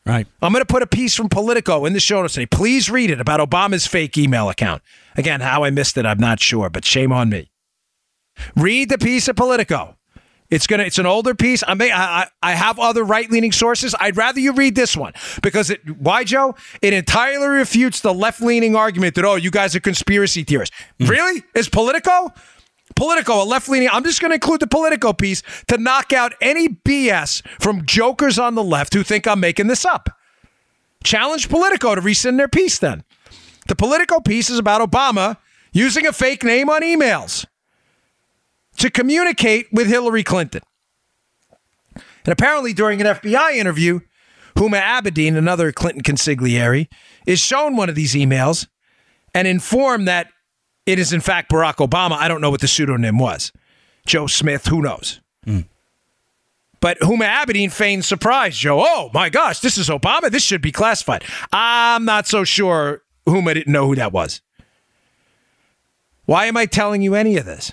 Right. I'm going to put a piece from Politico in the show notes today. Please read it about Obama's fake email account. Again, how I missed it, I'm not sure, but shame on me. Read the piece of Politico. It's an older piece. I have other right-leaning sources. I'd rather you read this one because why, Joe? It entirely refutes the left-leaning argument that, you guys are conspiracy theorists. Really? Is Politico, a left-leaning? I'm just going to include the Politico piece to knock out any BS from jokers on the left who think I'm making this up. Challenge Politico to rescind their piece then. The Politico piece is about Obama using a fake name on emails to communicate with Hillary Clinton. And apparently during an FBI interview, Huma Abedin, another Clinton consigliere, is shown one of these emails and informed that it is in fact Barack Obama. I don't know what the pseudonym was. Joe Smith, who knows? But Huma Abedin feigned surprise, Joe. Oh my gosh, this is Obama. This should be classified. I'm not so sure Huma didn't know who that was. Why am I telling you any of this?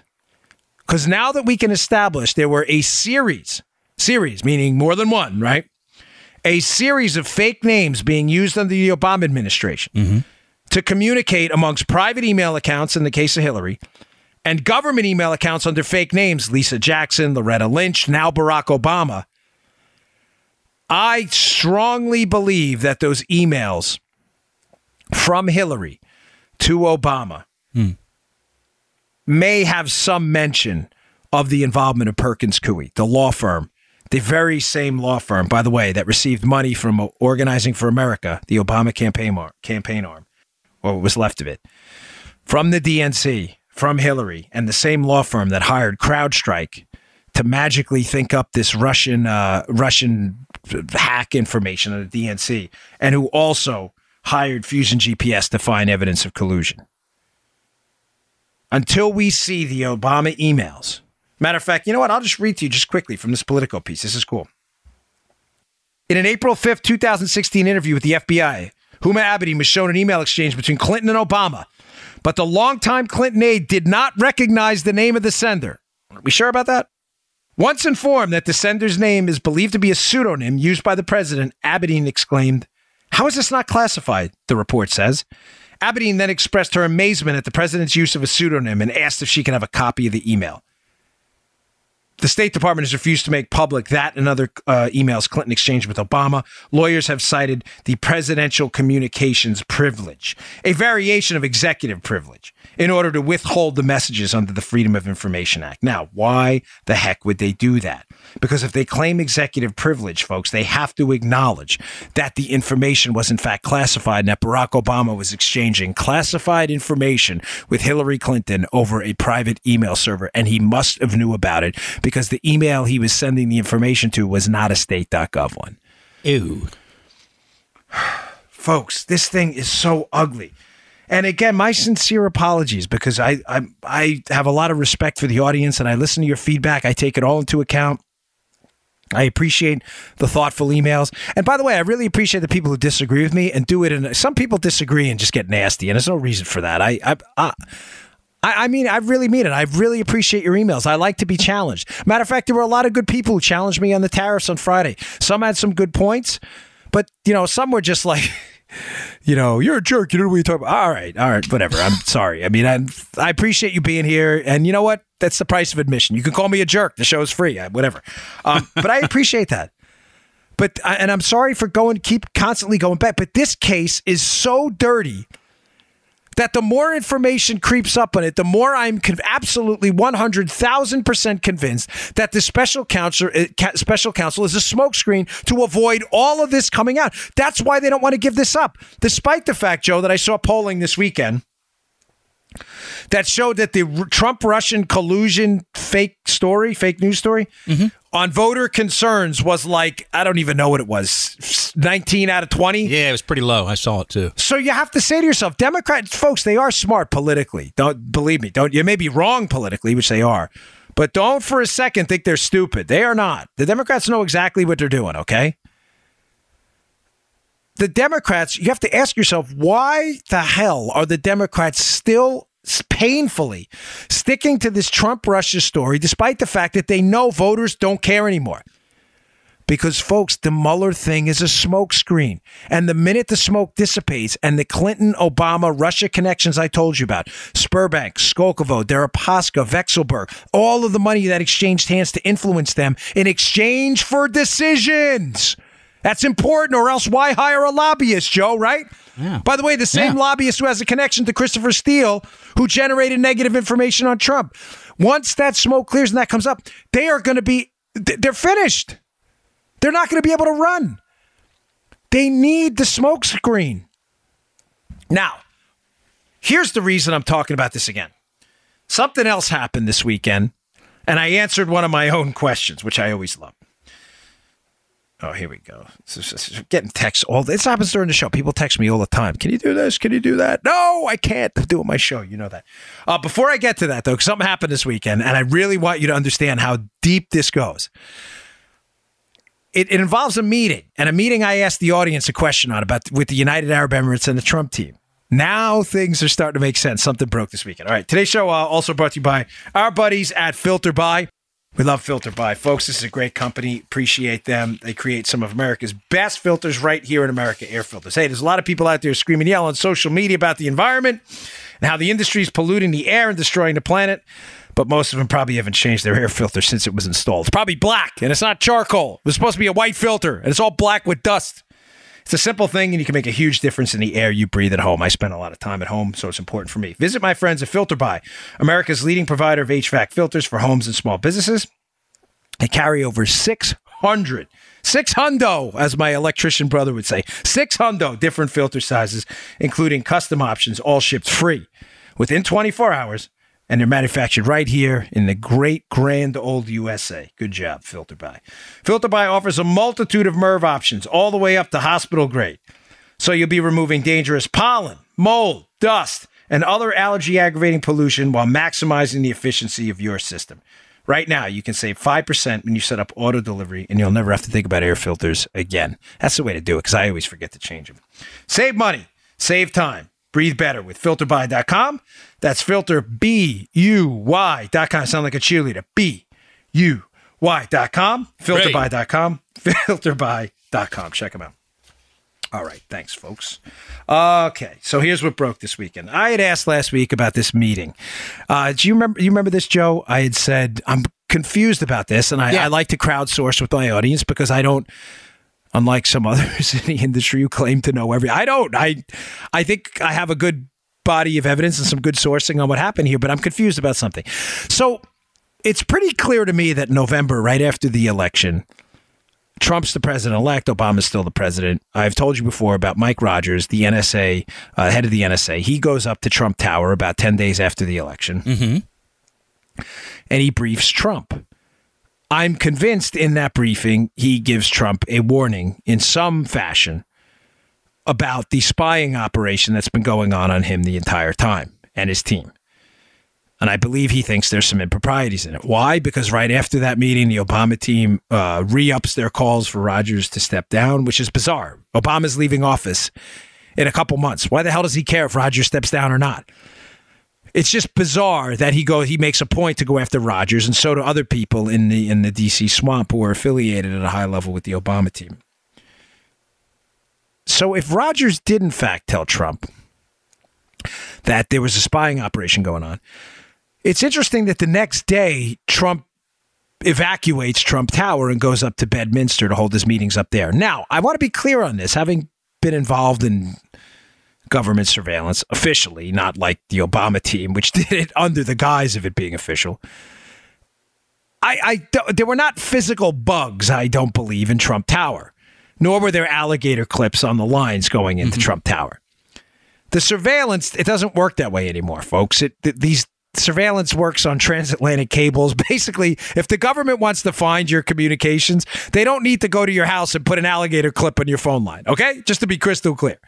Because now that we can establish there were a series, meaning more than one, right? A series of fake names being used under the Obama administration to communicate amongst private email accounts in the case of Hillary and government email accounts under fake names, Lisa Jackson, Loretta Lynch, now Barack Obama. I strongly believe that those emails from Hillary to Obama may have some mention of the involvement of Perkins Coie, the law firm, the very same law firm, by the way, that received money from Organizing for America, the Obama campaign arm, or what was left of it, from the DNC, from Hillary, and the same law firm that hired CrowdStrike to magically think up this Russian hack information on the DNC, and who also hired Fusion GPS to find evidence of collusion. Until we see the Obama emails. Matter of fact, you know what? I'll just read to you just quickly from this Politico piece. This is cool. In an April 5th, 2016 interview with the FBI, Huma Abedin was shown an email exchange between Clinton and Obama, but the longtime Clinton aide did not recognize the name of the sender. Are we sure about that? Once informed that the sender's name is believed to be a pseudonym used by the president, Abedin exclaimed, "How is this not classified?" the report says. Abedin then expressed her amazement at the president's use of a pseudonym and asked if she can have a copy of the email. The State Department has refused to make public that and other emails Clinton exchanged with Obama. Lawyers have cited the presidential communications privilege, a variation of executive privilege, in order to withhold the messages under the Freedom of Information Act. Now, why the heck would they do that? Because if they claim executive privilege, folks, they have to acknowledge that the information was in fact classified and that Barack Obama was exchanging classified information with Hillary Clinton over a private email server, and he must have knew about it because the email he was sending the information to was not a state.gov one. Ew. Folks, this thing is so ugly. And again, my sincere apologies because I have a lot of respect for the audience and I listen to your feedback. I take it all into account. I appreciate the thoughtful emails. And by the way, I really appreciate the people who disagree with me and do it. And some people disagree and just get nasty. And there's no reason for that. I mean, I really mean it. I really appreciate your emails. I like to be challenged. Matter of fact, there were a lot of good people who challenged me on the tariffs on Friday. Some had some good points, but, some were just like, you're a jerk. You don't know what you're talking about. All right, whatever. I'm sorry. I mean, I appreciate you being here. And you know what? That's the price of admission. You can call me a jerk. The show's free. Whatever. But I appreciate that. And I'm sorry for keep constantly going back. But this case is so dirty that the more information creeps up on it, the more I'm absolutely 100,000% convinced that the special counsel is a smokescreen to avoid all of this coming out. That's why they don't want to give this up, despite the fact, Joe, that I saw polling this weekend that showed that the Trump-Russian collusion fake news story, on voter concerns was like, I don't even know what it was, 19 out of 20? Yeah, it was pretty low. I saw it too. So you have to say to yourself, Democrats, folks, they are smart politically. Don't believe me. You may be wrong politically, which they are, but don't for a second think they're stupid. They are not. The Democrats know exactly what they're doing, okay? The Democrats, you have to ask yourself, why the hell are the Democrats still painfully sticking to this Trump-Russia story, despite the fact that they know voters don't care anymore? Because, folks, the Mueller thing is a smokescreen. And the minute the smoke dissipates and the Clinton-Obama-Russia connections I told you about, Sberbank, Skolkovo, Deripaska, Vexelberg, all of the money that exchanged hands to influence them in exchange for decisions. That's important, or else why hire a lobbyist, Joe, right? Yeah. By the way, the same lobbyist who has a connection to Christopher Steele, who generated negative information on Trump. Once that smoke clears and that comes up, they're finished. They're not going to be able to run. They need the smoke screen. Now, here's the reason I'm talking about this again. Something else happened this weekend, and I answered one of my own questions, which I always love. Oh, here we go. Getting texts all this happens during the show. People text me all the time. Can you do this? Can you do that? No, I can't do it my show. You know that. Before I get to that, though, something happened this weekend, and I really want you to understand how deep this goes. It involves a meeting, and a meeting I asked the audience a question on with the United Arab Emirates and the Trump team. Now things are starting to make sense. Something broke this weekend. All right, today's show also brought to you by our buddies at Filter By. We love Filter By. Folks, this is a great company. Appreciate them. They create some of America's best filters right here in America, air filters. Hey, there's a lot of people out there screaming, yell on social media about the environment and how the industry is polluting the air and destroying the planet. But most of them probably haven't changed their air filter since it was installed. It's probably black, and it's not charcoal. It was supposed to be a white filter, and it's all black with dust. It's a simple thing, and you can make a huge difference in the air you breathe at home. I spend a lot of time at home, so it's important for me. Visit my friends at Filter By, America's leading provider of HVAC filters for homes and small businesses. They carry over 600, as my electrician brother would say, 600 different filter sizes, including custom options, all shipped free within 24 hours. And they're manufactured right here in the great, grand old USA. Good job, Filter By. Filter By offers a multitude of MERV options, all the way up to hospital grade. So you'll be removing dangerous pollen, mold, dust, and other allergy-aggravating pollution while maximizing the efficiency of your system. Right now, you can save 5% when you set up auto delivery, and you'll never have to think about air filters again. That's the way to do it, because I always forget to change them. Save money. Save time. Breathe better with filterby.com. That's filterbuy.com. Sound like a cheerleader. BUY.com. Filterby.com. Filterby.com. Check them out. All right. Thanks, folks. Okay. So here's what broke this weekend. I had asked last week about this meeting. Do you remember this, Joe? I had said, I'm confused about this, and I like to crowdsource with my audience because I don't, unlike some others in the industry who claim to know I don't. I think I have a good body of evidence and some good sourcing on what happened here, but I'm confused about something. So it's pretty clear to me that November, right after the election, Trump's the president-elect, Obama's still the president. I've told you before about Mike Rogers, the NSA, head of the NSA. He goes up to Trump Tower about 10 days after the election, and he briefs Trump. I'm convinced in that briefing, he gives Trump a warning in some fashion about the spying operation that's been going on him the entire time and his team. And I believe he thinks there's some improprieties in it. Why? Because right after that meeting, the Obama team re-ups their calls for Rogers to step down, which is bizarre. Obama's leaving office in a couple months. Why the hell does he care if Rogers steps down or not? It's just bizarre that he makes a point to go after Rogers, and so do other people in the D.C. swamp who are affiliated at a high level with the Obama team. So if Rogers did in fact tell Trump that there was a spying operation going on, it's interesting that the next day Trump evacuates Trump Tower and goes up to Bedminster to hold his meetings up there. Now, I want to be clear on this, having been involved in government surveillance officially, not like the Obama team, which did it under the guise of it being official. There were not physical bugs, I don't believe, in Trump Tower, nor were there alligator clips on the lines going into Trump Tower. The surveillance, it doesn't work that way anymore, folks. These surveillance works on transatlantic cables. Basically, if the government wants to find your communications, they don't need to go to your house and put an alligator clip on your phone line, okay? Just to be crystal clear.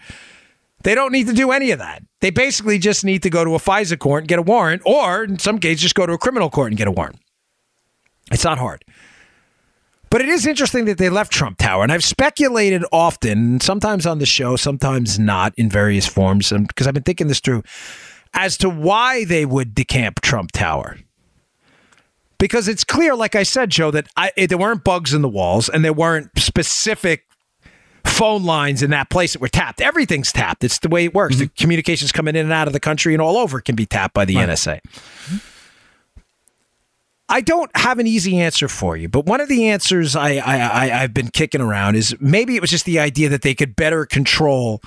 They don't need to do any of that. They basically just need to go to a FISA court and get a warrant, or in some cases, just go to a criminal court and get a warrant. It's not hard. But it is interesting that they left Trump Tower, and I've speculated often, sometimes on the show, sometimes not, in various forms, because I've been thinking this through, as to why they would decamp Trump Tower. Because it's clear, like I said, Joe, that there weren't bugs in the walls, and there weren't specific phone lines in that place that were tapped. Everything's tapped. It's the way it works. The communications coming in and out of the country and all over can be tapped by the NSA. I don't have an easy answer for you, but one of the answers I've been kicking around is maybe it was just the idea that they could better control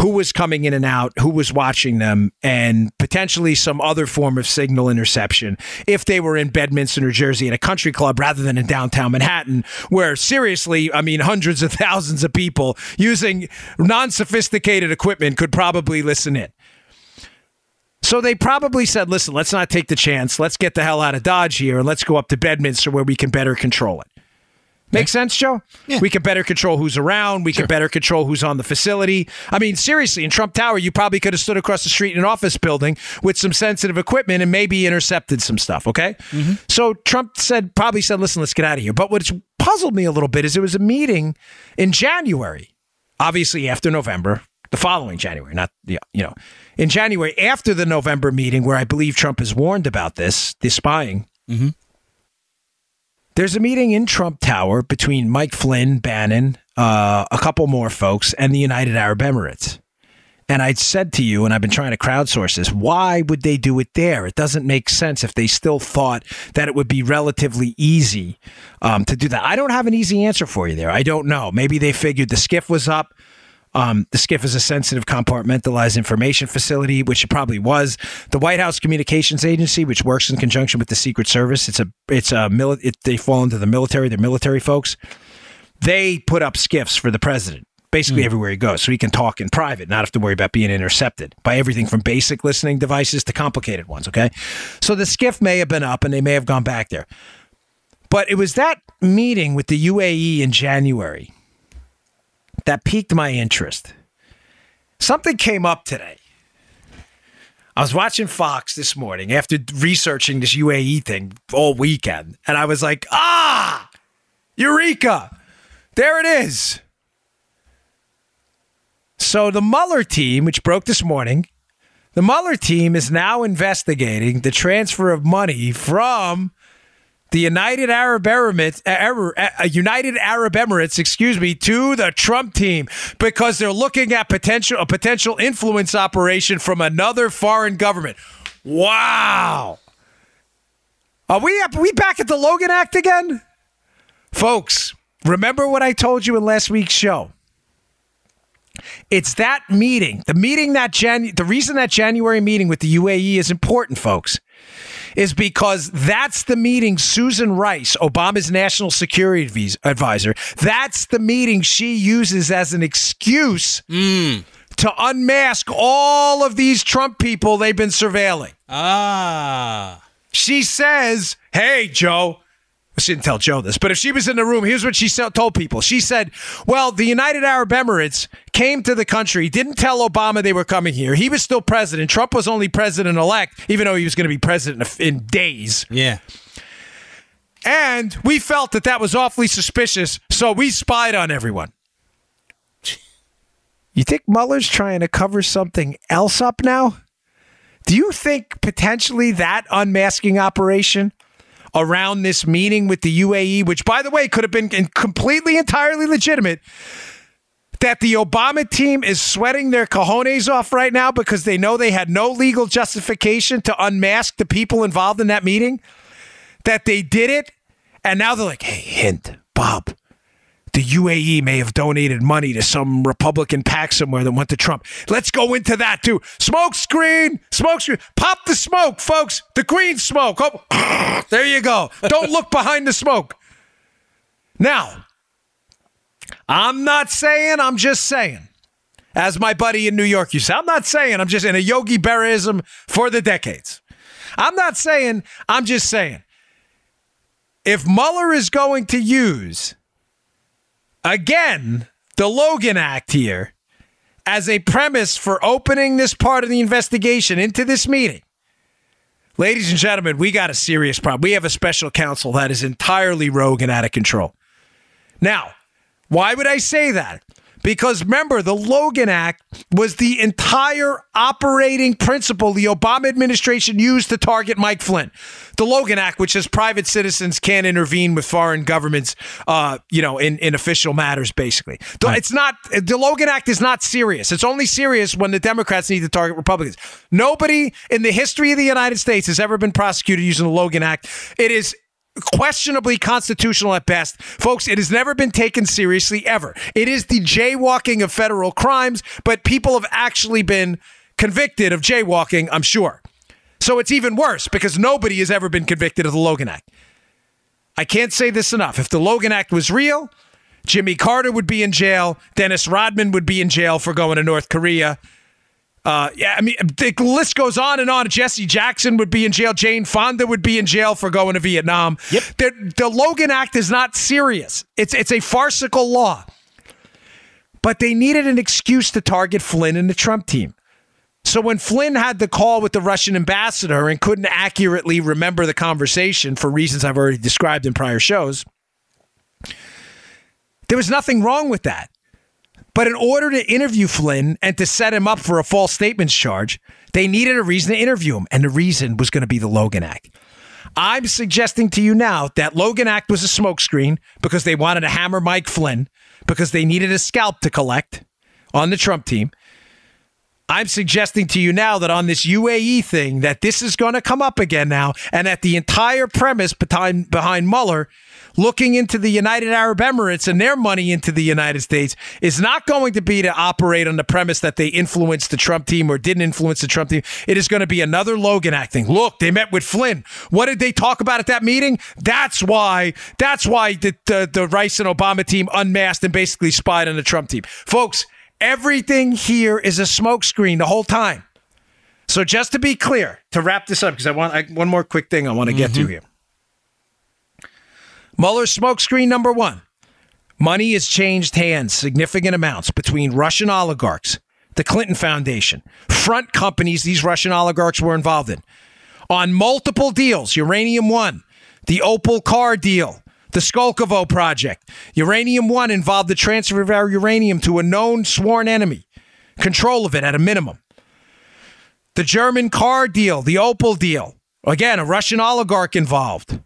who was coming in and out, who was watching them, and potentially some other form of signal interception if they were in Bedminster, New Jersey at a country club rather than in downtown Manhattan, where seriously, I mean, hundreds of thousands of people using non-sophisticated equipment could probably listen in. So they probably said, listen, let's not take the chance. Let's get the hell out of Dodge here and let's go up to Bedminster where we can better control it. Make sense, Joe? Yeah. We can better control who's around. We can better control who's on the facility. I mean, seriously, in Trump Tower, you probably could have stood across the street in an office building with some sensitive equipment and maybe intercepted some stuff, okay? So Trump probably said, listen, let's get out of here. But what's puzzled me a little bit is it was a meeting in January, obviously after November, the following January, not, in January, after the November meeting where I believe Trump is warned about the spying, there's a meeting in Trump Tower between Mike Flynn, Bannon, a couple more folks, and the United Arab Emirates. And I said to you, and I've been trying to crowdsource this, why would they do it there? It doesn't make sense if they still thought that it would be relatively easy to do that. I don't have an easy answer for you there. I don't know. Maybe they figured the SCIF was up. The SCIF is a sensitive compartmentalized information facility, which it probably was. The White House Communications Agency, which works in conjunction with the Secret Service, they fall into the military. They're military folks. They put up SCIFs for the president, basically everywhere he goes, so he can talk in private, not have to worry about being intercepted by everything from basic listening devices to complicated ones. Okay, so the SCIF may have been up, and they may have gone back there. But it was that meeting with the UAE in January that piqued my interest. Something came up today. I was watching Fox this morning after researching this UAE thing all weekend, and I was like, Eureka! There it is. So the Mueller team, which broke this morning, the Mueller team is now investigating the transfer of money from the United Arab Emirates, to the Trump team because they're looking at a potential influence operation from another foreign government. Wow. Are we back at the Logan Act again? Folks, remember what I told you in last week's show. It's that meeting, the reason that January meeting with the UAE is important, folks, is because that's the meeting Susan Rice, Obama's national security advisor, that's the meeting she uses as an excuse to unmask all of these Trump people they've been surveilling. She says, hey, Joe, she didn't tell Joe this, but if she was in the room, here's what she told people. She said, well, the United Arab Emirates came to the country, didn't tell Obama they were coming here. He was still president. Trump was only president-elect, even though he was going to be president in days. Yeah. And we felt that was awfully suspicious, so we spied on everyone. You think Mueller's trying to cover something else up now? Do you think potentially that unmasking operation around this meeting with the UAE, which, by the way, could have been completely, entirely legitimate, that the Obama team is sweating their cojones off right now because they know they had no legal justification to unmask the people involved in that meeting, that they did it, and now they're like, hey, hint, Bob, the UAE may have donated money to some Republican PAC somewhere that went to Trump. Let's go into that, too. Smokescreen. Pop the smoke, folks. The green smoke. Oh, there you go. Don't look behind the smoke. Now, I'm not saying, I'm just saying. As my buddy in New York used to say, I'm not saying, I'm just in a Yogi Berraism for the decades. I'm not saying, I'm just saying. If Mueller is going to use, again, the Logan Act here as a premise for opening this part of the investigation into this meeting, ladies and gentlemen, we got a serious problem. We have a special counsel that is entirely rogue and out of control. Now, why would I say that? Because remember, the Logan Act was the entire operating principle the Obama administration used to target Mike Flynn. The Logan Act, which says private citizens can't intervene with foreign governments, in official matters, basically. Right. It's not, the Logan Act is not serious. It's only serious when the Democrats need to target Republicans. Nobody in the history of the United States has ever been prosecuted using the Logan Act. It is questionably constitutional at best. Folks, it has never been taken seriously ever. It is the jaywalking of federal crimes, but people have actually been convicted of jaywalking, I'm sure. So it's even worse because nobody has ever been convicted of the Logan Act. I can't say this enough. If the Logan Act was real, Jimmy Carter would be in jail. Dennis Rodman would be in jail for going to North Korea. The list goes on and on. Jesse Jackson would be in jail. Jane Fonda would be in jail for going to Vietnam. Yep. The Logan Act is not serious. It's a farcical law. But they needed an excuse to target Flynn and the Trump team. So when Flynn had the call with the Russian ambassador and couldn't accurately remember the conversation for reasons I've already described in prior shows, there was nothing wrong with that. But in order to interview Flynn and to set him up for a false statements charge, they needed a reason to interview him. And the reason was going to be the Logan Act. I'm suggesting to you now that Logan Act was a smokescreen because they wanted to hammer Mike Flynn, because they needed a scalp to collect on the Trump team. I'm suggesting to you now that on this UAE thing, that this is going to come up again now, and that the entire premise behind Mueller looking into the United Arab Emirates and their money into the United States is not going to be to operate on the premise that they influenced the Trump team or didn't influence the Trump team. It is going to be another Logan Act thing. Look, they met with Flynn. What did they talk about at that meeting? That's why the Rice and Obama team unmasked and basically spied on the Trump team. Folks, everything here is a smokescreen the whole time. So just to be clear, to wrap this up, because one more quick thing I want to get to here. Mueller's smokescreen number one. Money has changed hands significant amounts between Russian oligarchs, the Clinton Foundation, front companies these Russian oligarchs were involved in, on multiple deals. Uranium One, the Opal car deal, the Skolkovo project. Uranium One involved the transfer of our uranium to a known sworn enemy, control of it at a minimum. The German car deal, the Opal deal, again, a Russian oligarch involved.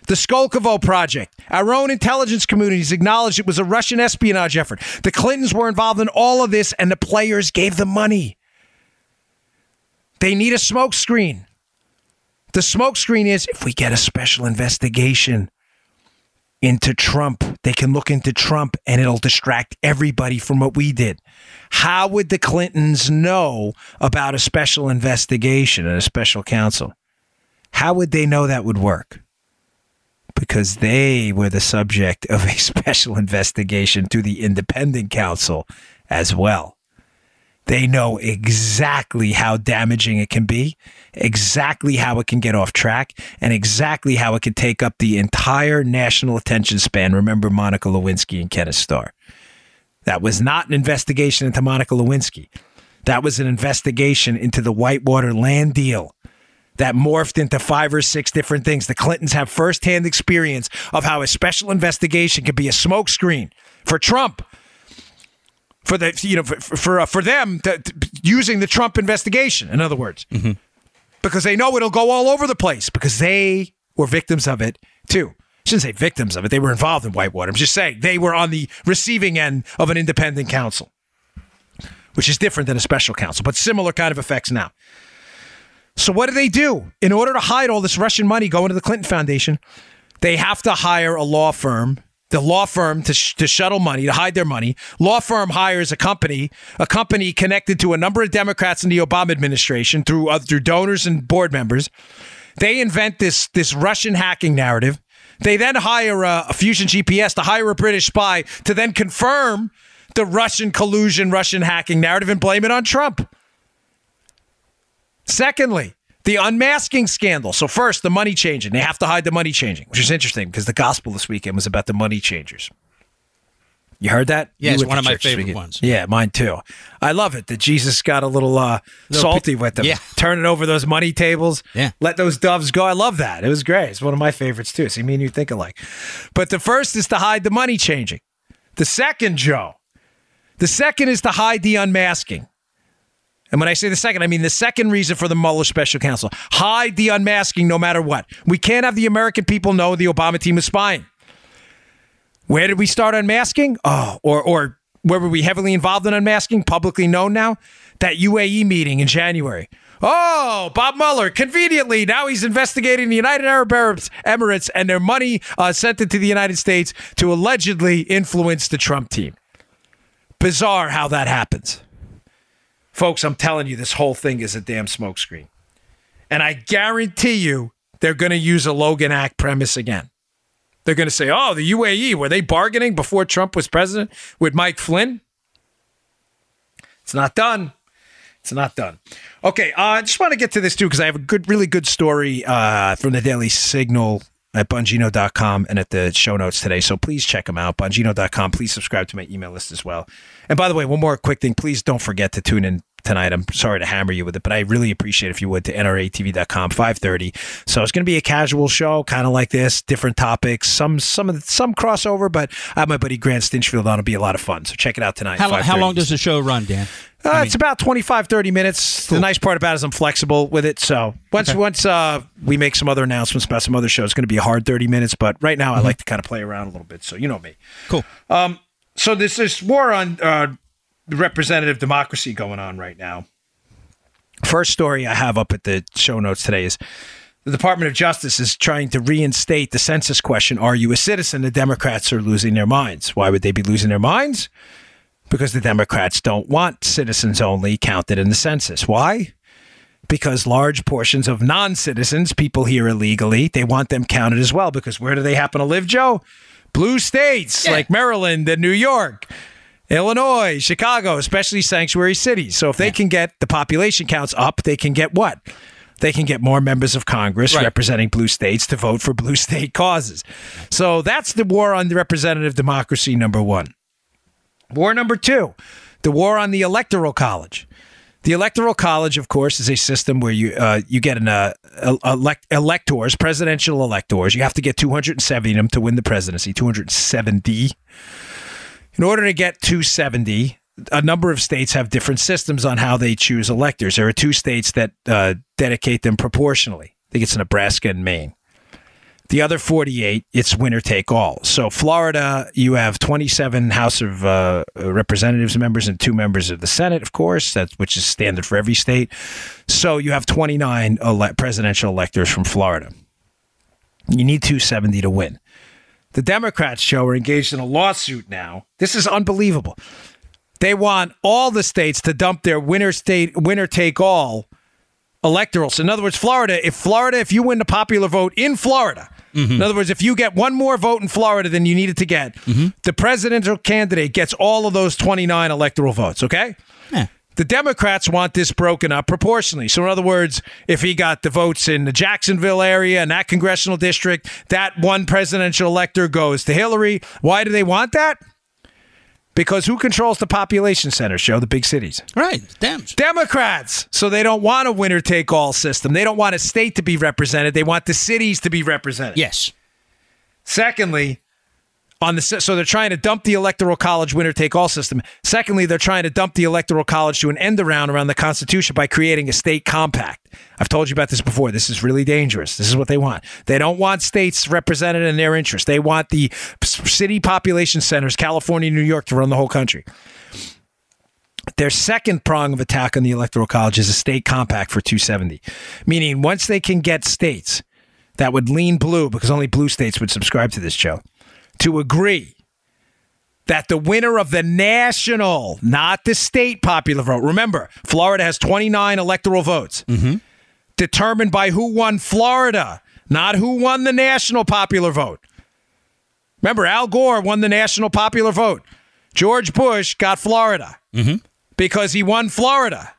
The Skolkovo project, our own intelligence communities acknowledged it was a Russian espionage effort. The Clintons were involved in all of this, and the players gave them money. They need a smokescreen. The smokescreen is, if we get a special investigation into Trump, they can look into Trump and it'll distract everybody from what we did. How would the Clintons know about a special investigation and a special counsel? How would they know that would work? Because they were the subject of a special investigation to the independent counsel as well. They know exactly how damaging it can be, exactly how it can get off track, and exactly how it can take up the entire national attention span. Remember Monica Lewinsky and Kenneth Starr. That was not an investigation into Monica Lewinsky. That was an investigation into the Whitewater land deal that morphed into 5 or 6 different things. The Clintons have firsthand experience of how a special investigation could be a smokescreen for Trump, for them using the Trump investigation. In other words, because they know it'll go all over the place because they were victims of it too. I shouldn't say victims of it. They were involved in Whitewater. I'm just saying they were on the receiving end of an independent counsel, which is different than a special counsel, but similar kind of effects now. So what do? In order to hide all this Russian money going to the Clinton Foundation, they have to hire a law firm the law firm to shuttle money, to hide their money. Law firm hires a company connected to a number of Democrats in the Obama administration through donors and board members. They invent this Russian hacking narrative. They then hire a Fusion GPS to hire a British spy to then confirm the Russian collusion, Russian hacking narrative and blame it on Trump. Secondly, the unmasking scandal. So first, the money changing. They have to hide the money changing, which is interesting because the gospel this weekend was about the money changers. You heard that? Yeah, it's one of my favorite ones. Yeah, mine too. I love it that Jesus got a little salty with them. Yeah. Turning over those money tables. Yeah. Let those doves go. I love that. It was great. It's one of my favorites too. See, me and you think alike. But the first is to hide the money changing. The second, Joe, is to hide the unmasking. And when I say the second, I mean the second reason for the Mueller special counsel. Hide the unmasking no matter what. We can't have the American people know the Obama team is spying. Where did we start unmasking? Or where were we heavily involved in unmasking? Publicly known now? That UAE meeting in January. Oh, Bob Mueller, conveniently, now he's investigating the United Arab Emirates and their money sent into the United States to allegedly influence the Trump team. Bizarre how that happens. Folks, I'm telling you, this whole thing is a damn smokescreen. And I guarantee you they're going to use a Logan Act premise again. They're going to say, oh, the UAE, were they bargaining before Trump was president with Mike Flynn? It's not done. It's not done. Okay, I just want to get to this, too, because I have a really good story from the Daily Signal at Bongino.com and at the show notes today. So please check them out. Bongino.com. Please subscribe to my email list as well. And by the way, one more quick thing. Please don't forget to tune in tonight. I'm sorry to hammer you with it, but I really appreciate if you would to NRATV.com, 5:30. So it's going to be a casual show, kind of like this, different topics, some crossover, but I have my buddy Grant Stinchfield on. It'll be a lot of fun. So check it out tonight. How long does the show run, Dan? It's about 25, 30 minutes. Cool. The nice part about it is I'm flexible with it. So once we make some other announcements about some other shows, it's going to be a hard 30 minutes. But right now, I like to kind of play around a little bit. So you know me. Cool. So there's this war on the representative democracy going on right now. First story I have up at the show notes today is the Department of Justice is trying to reinstate the census question. Are you a citizen? The Democrats are losing their minds. Why would they be losing their minds? Because the Democrats don't want citizens only counted in the census. Why? Because large portions of non-citizens, people here illegally, they want them counted as well. Because where do they happen to live, Joe? Blue states like Maryland and New York, Illinois, Chicago, especially sanctuary cities. So if they can get the population counts up, they can get what? They can get more members of Congress representing blue states to vote for blue state causes. So that's the war on the representative democracy, number one. War number two, the war on the Electoral College. The Electoral College, of course, is a system where you get electors, presidential electors. You have to get 270 of them to win the presidency, 270. In order to get 270, a number of states have different systems on how they choose electors. There are two states that dedicate them proportionally. I think it's Nebraska and Maine. The other 48, it's winner take all. So Florida, you have 27 House of Representatives members and 2 members of the Senate, of course, which is standard for every state. So you have 29 presidential electors from Florida. You need 270 to win. The Democrats, Joe, are engaged in a lawsuit now. This is unbelievable. They want all the states to dump their winner take all electorals. In other words, if you win the popular vote in Florida, in other words, if you get one more vote in Florida than you needed to get, the presidential candidate gets all of those 29 electoral votes, okay? Yeah. The Democrats want this broken up proportionally. So in other words, if he got the votes in the Jacksonville area and that congressional district, that one presidential elector goes to Hillary. Why do they want that? Because who controls the population centers, Joe? The big cities. Right. Dems. Democrats. So they don't want a winner-take-all system. They don't want a state to be represented. They want the cities to be represented. Yes. Secondly, so they're trying to dump the Electoral College winner-take-all system. Secondly, they're trying to dump the Electoral College to an end around the Constitution by creating a state compact. I've told you about this before. This is really dangerous. This is what they want. They don't want states represented in their interest. They want the city population centers, California, New York, to run the whole country. Their second prong of attack on the Electoral College is a state compact for 270, meaning once they can get states that would lean blue, because only blue states would subscribe to this, Joe, to agree that the winner of the national, not the state popular vote, remember, Florida has 29 electoral votes, determined by who won Florida, not who won the national popular vote. Remember, Al Gore won the national popular vote. George Bush got Florida because he won Florida.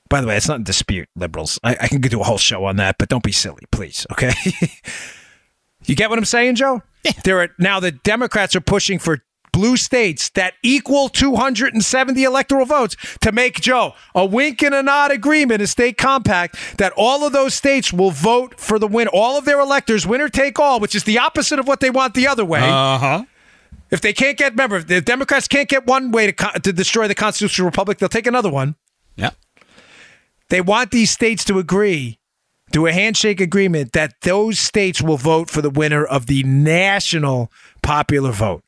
By the way, it's not in dispute, liberals. I can do a whole show on that, but don't be silly, please, okay? You get what I'm saying, Joe? Yeah. Now the Democrats are pushing for blue states that equal 270 electoral votes to make, Joe, a wink and a nod agreement, a state compact, that all of those states will vote for the win. All of their electors, winner take all, which is the opposite of what they want the other way. If they can't get, remember, if the Democrats can't get one way to destroy the constitutional republic, they'll take another one. Yeah. They want these states to agree, do a handshake agreement, that those states will vote for the winner of the national popular vote.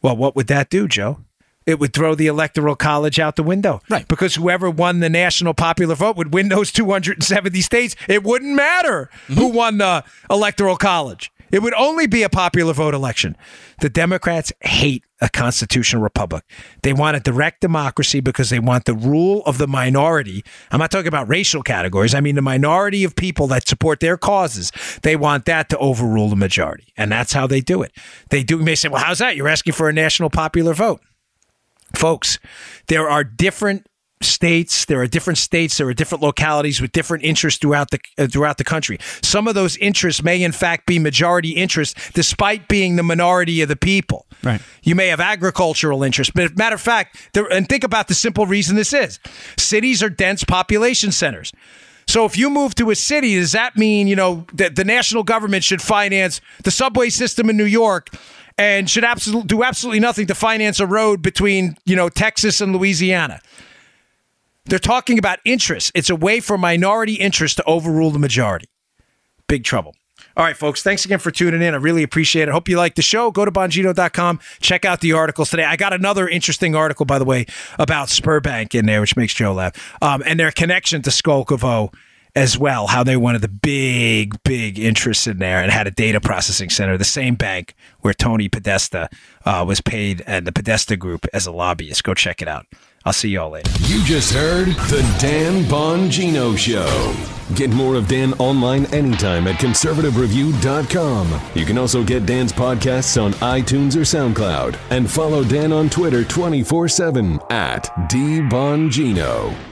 Well, what would that do, Joe? It would throw the Electoral College out the window. Right. Because whoever won the national popular vote would win those 270 states. It wouldn't matter who won the Electoral College. It would only be a popular vote election. The Democrats hate a constitutional republic. They want a direct democracy because they want the rule of the minority. I'm not talking about racial categories. I mean the minority of people that support their causes. They want that to overrule the majority. And that's how they do it. They may say, well, how's that? You're asking for a national popular vote. Folks, there are different states, there are different localities with different interests throughout the country. Some of those interests may in fact be majority interests despite being the minority of the people. Right. You may have agricultural interests, but matter of fact, and think about the simple reason this is. Cities are dense population centers. So if you move to a city, does that mean, that the national government should finance the subway system in New York and should do absolutely nothing to finance a road between, Texas and Louisiana? They're talking about interests. It's a way for minority interests to overrule the majority. Big trouble. All right, folks, thanks again for tuning in. I really appreciate it. Hope you like the show. Go to Bongino.com. Check out the articles today. I got another interesting article, by the way, about Spurbank in there, which makes Joe laugh, and their connection to Skolkovo as well, how they wanted the big interests in there and had a data processing center, the same bank where Tony Podesta was paid and the Podesta Group as a lobbyist. Go check it out. I'll see y'all later. You just heard The Dan Bongino Show. Get more of Dan online anytime at conservativereview.com. You can also get Dan's podcasts on iTunes or SoundCloud. And follow Dan on Twitter 24/7 at DBongino.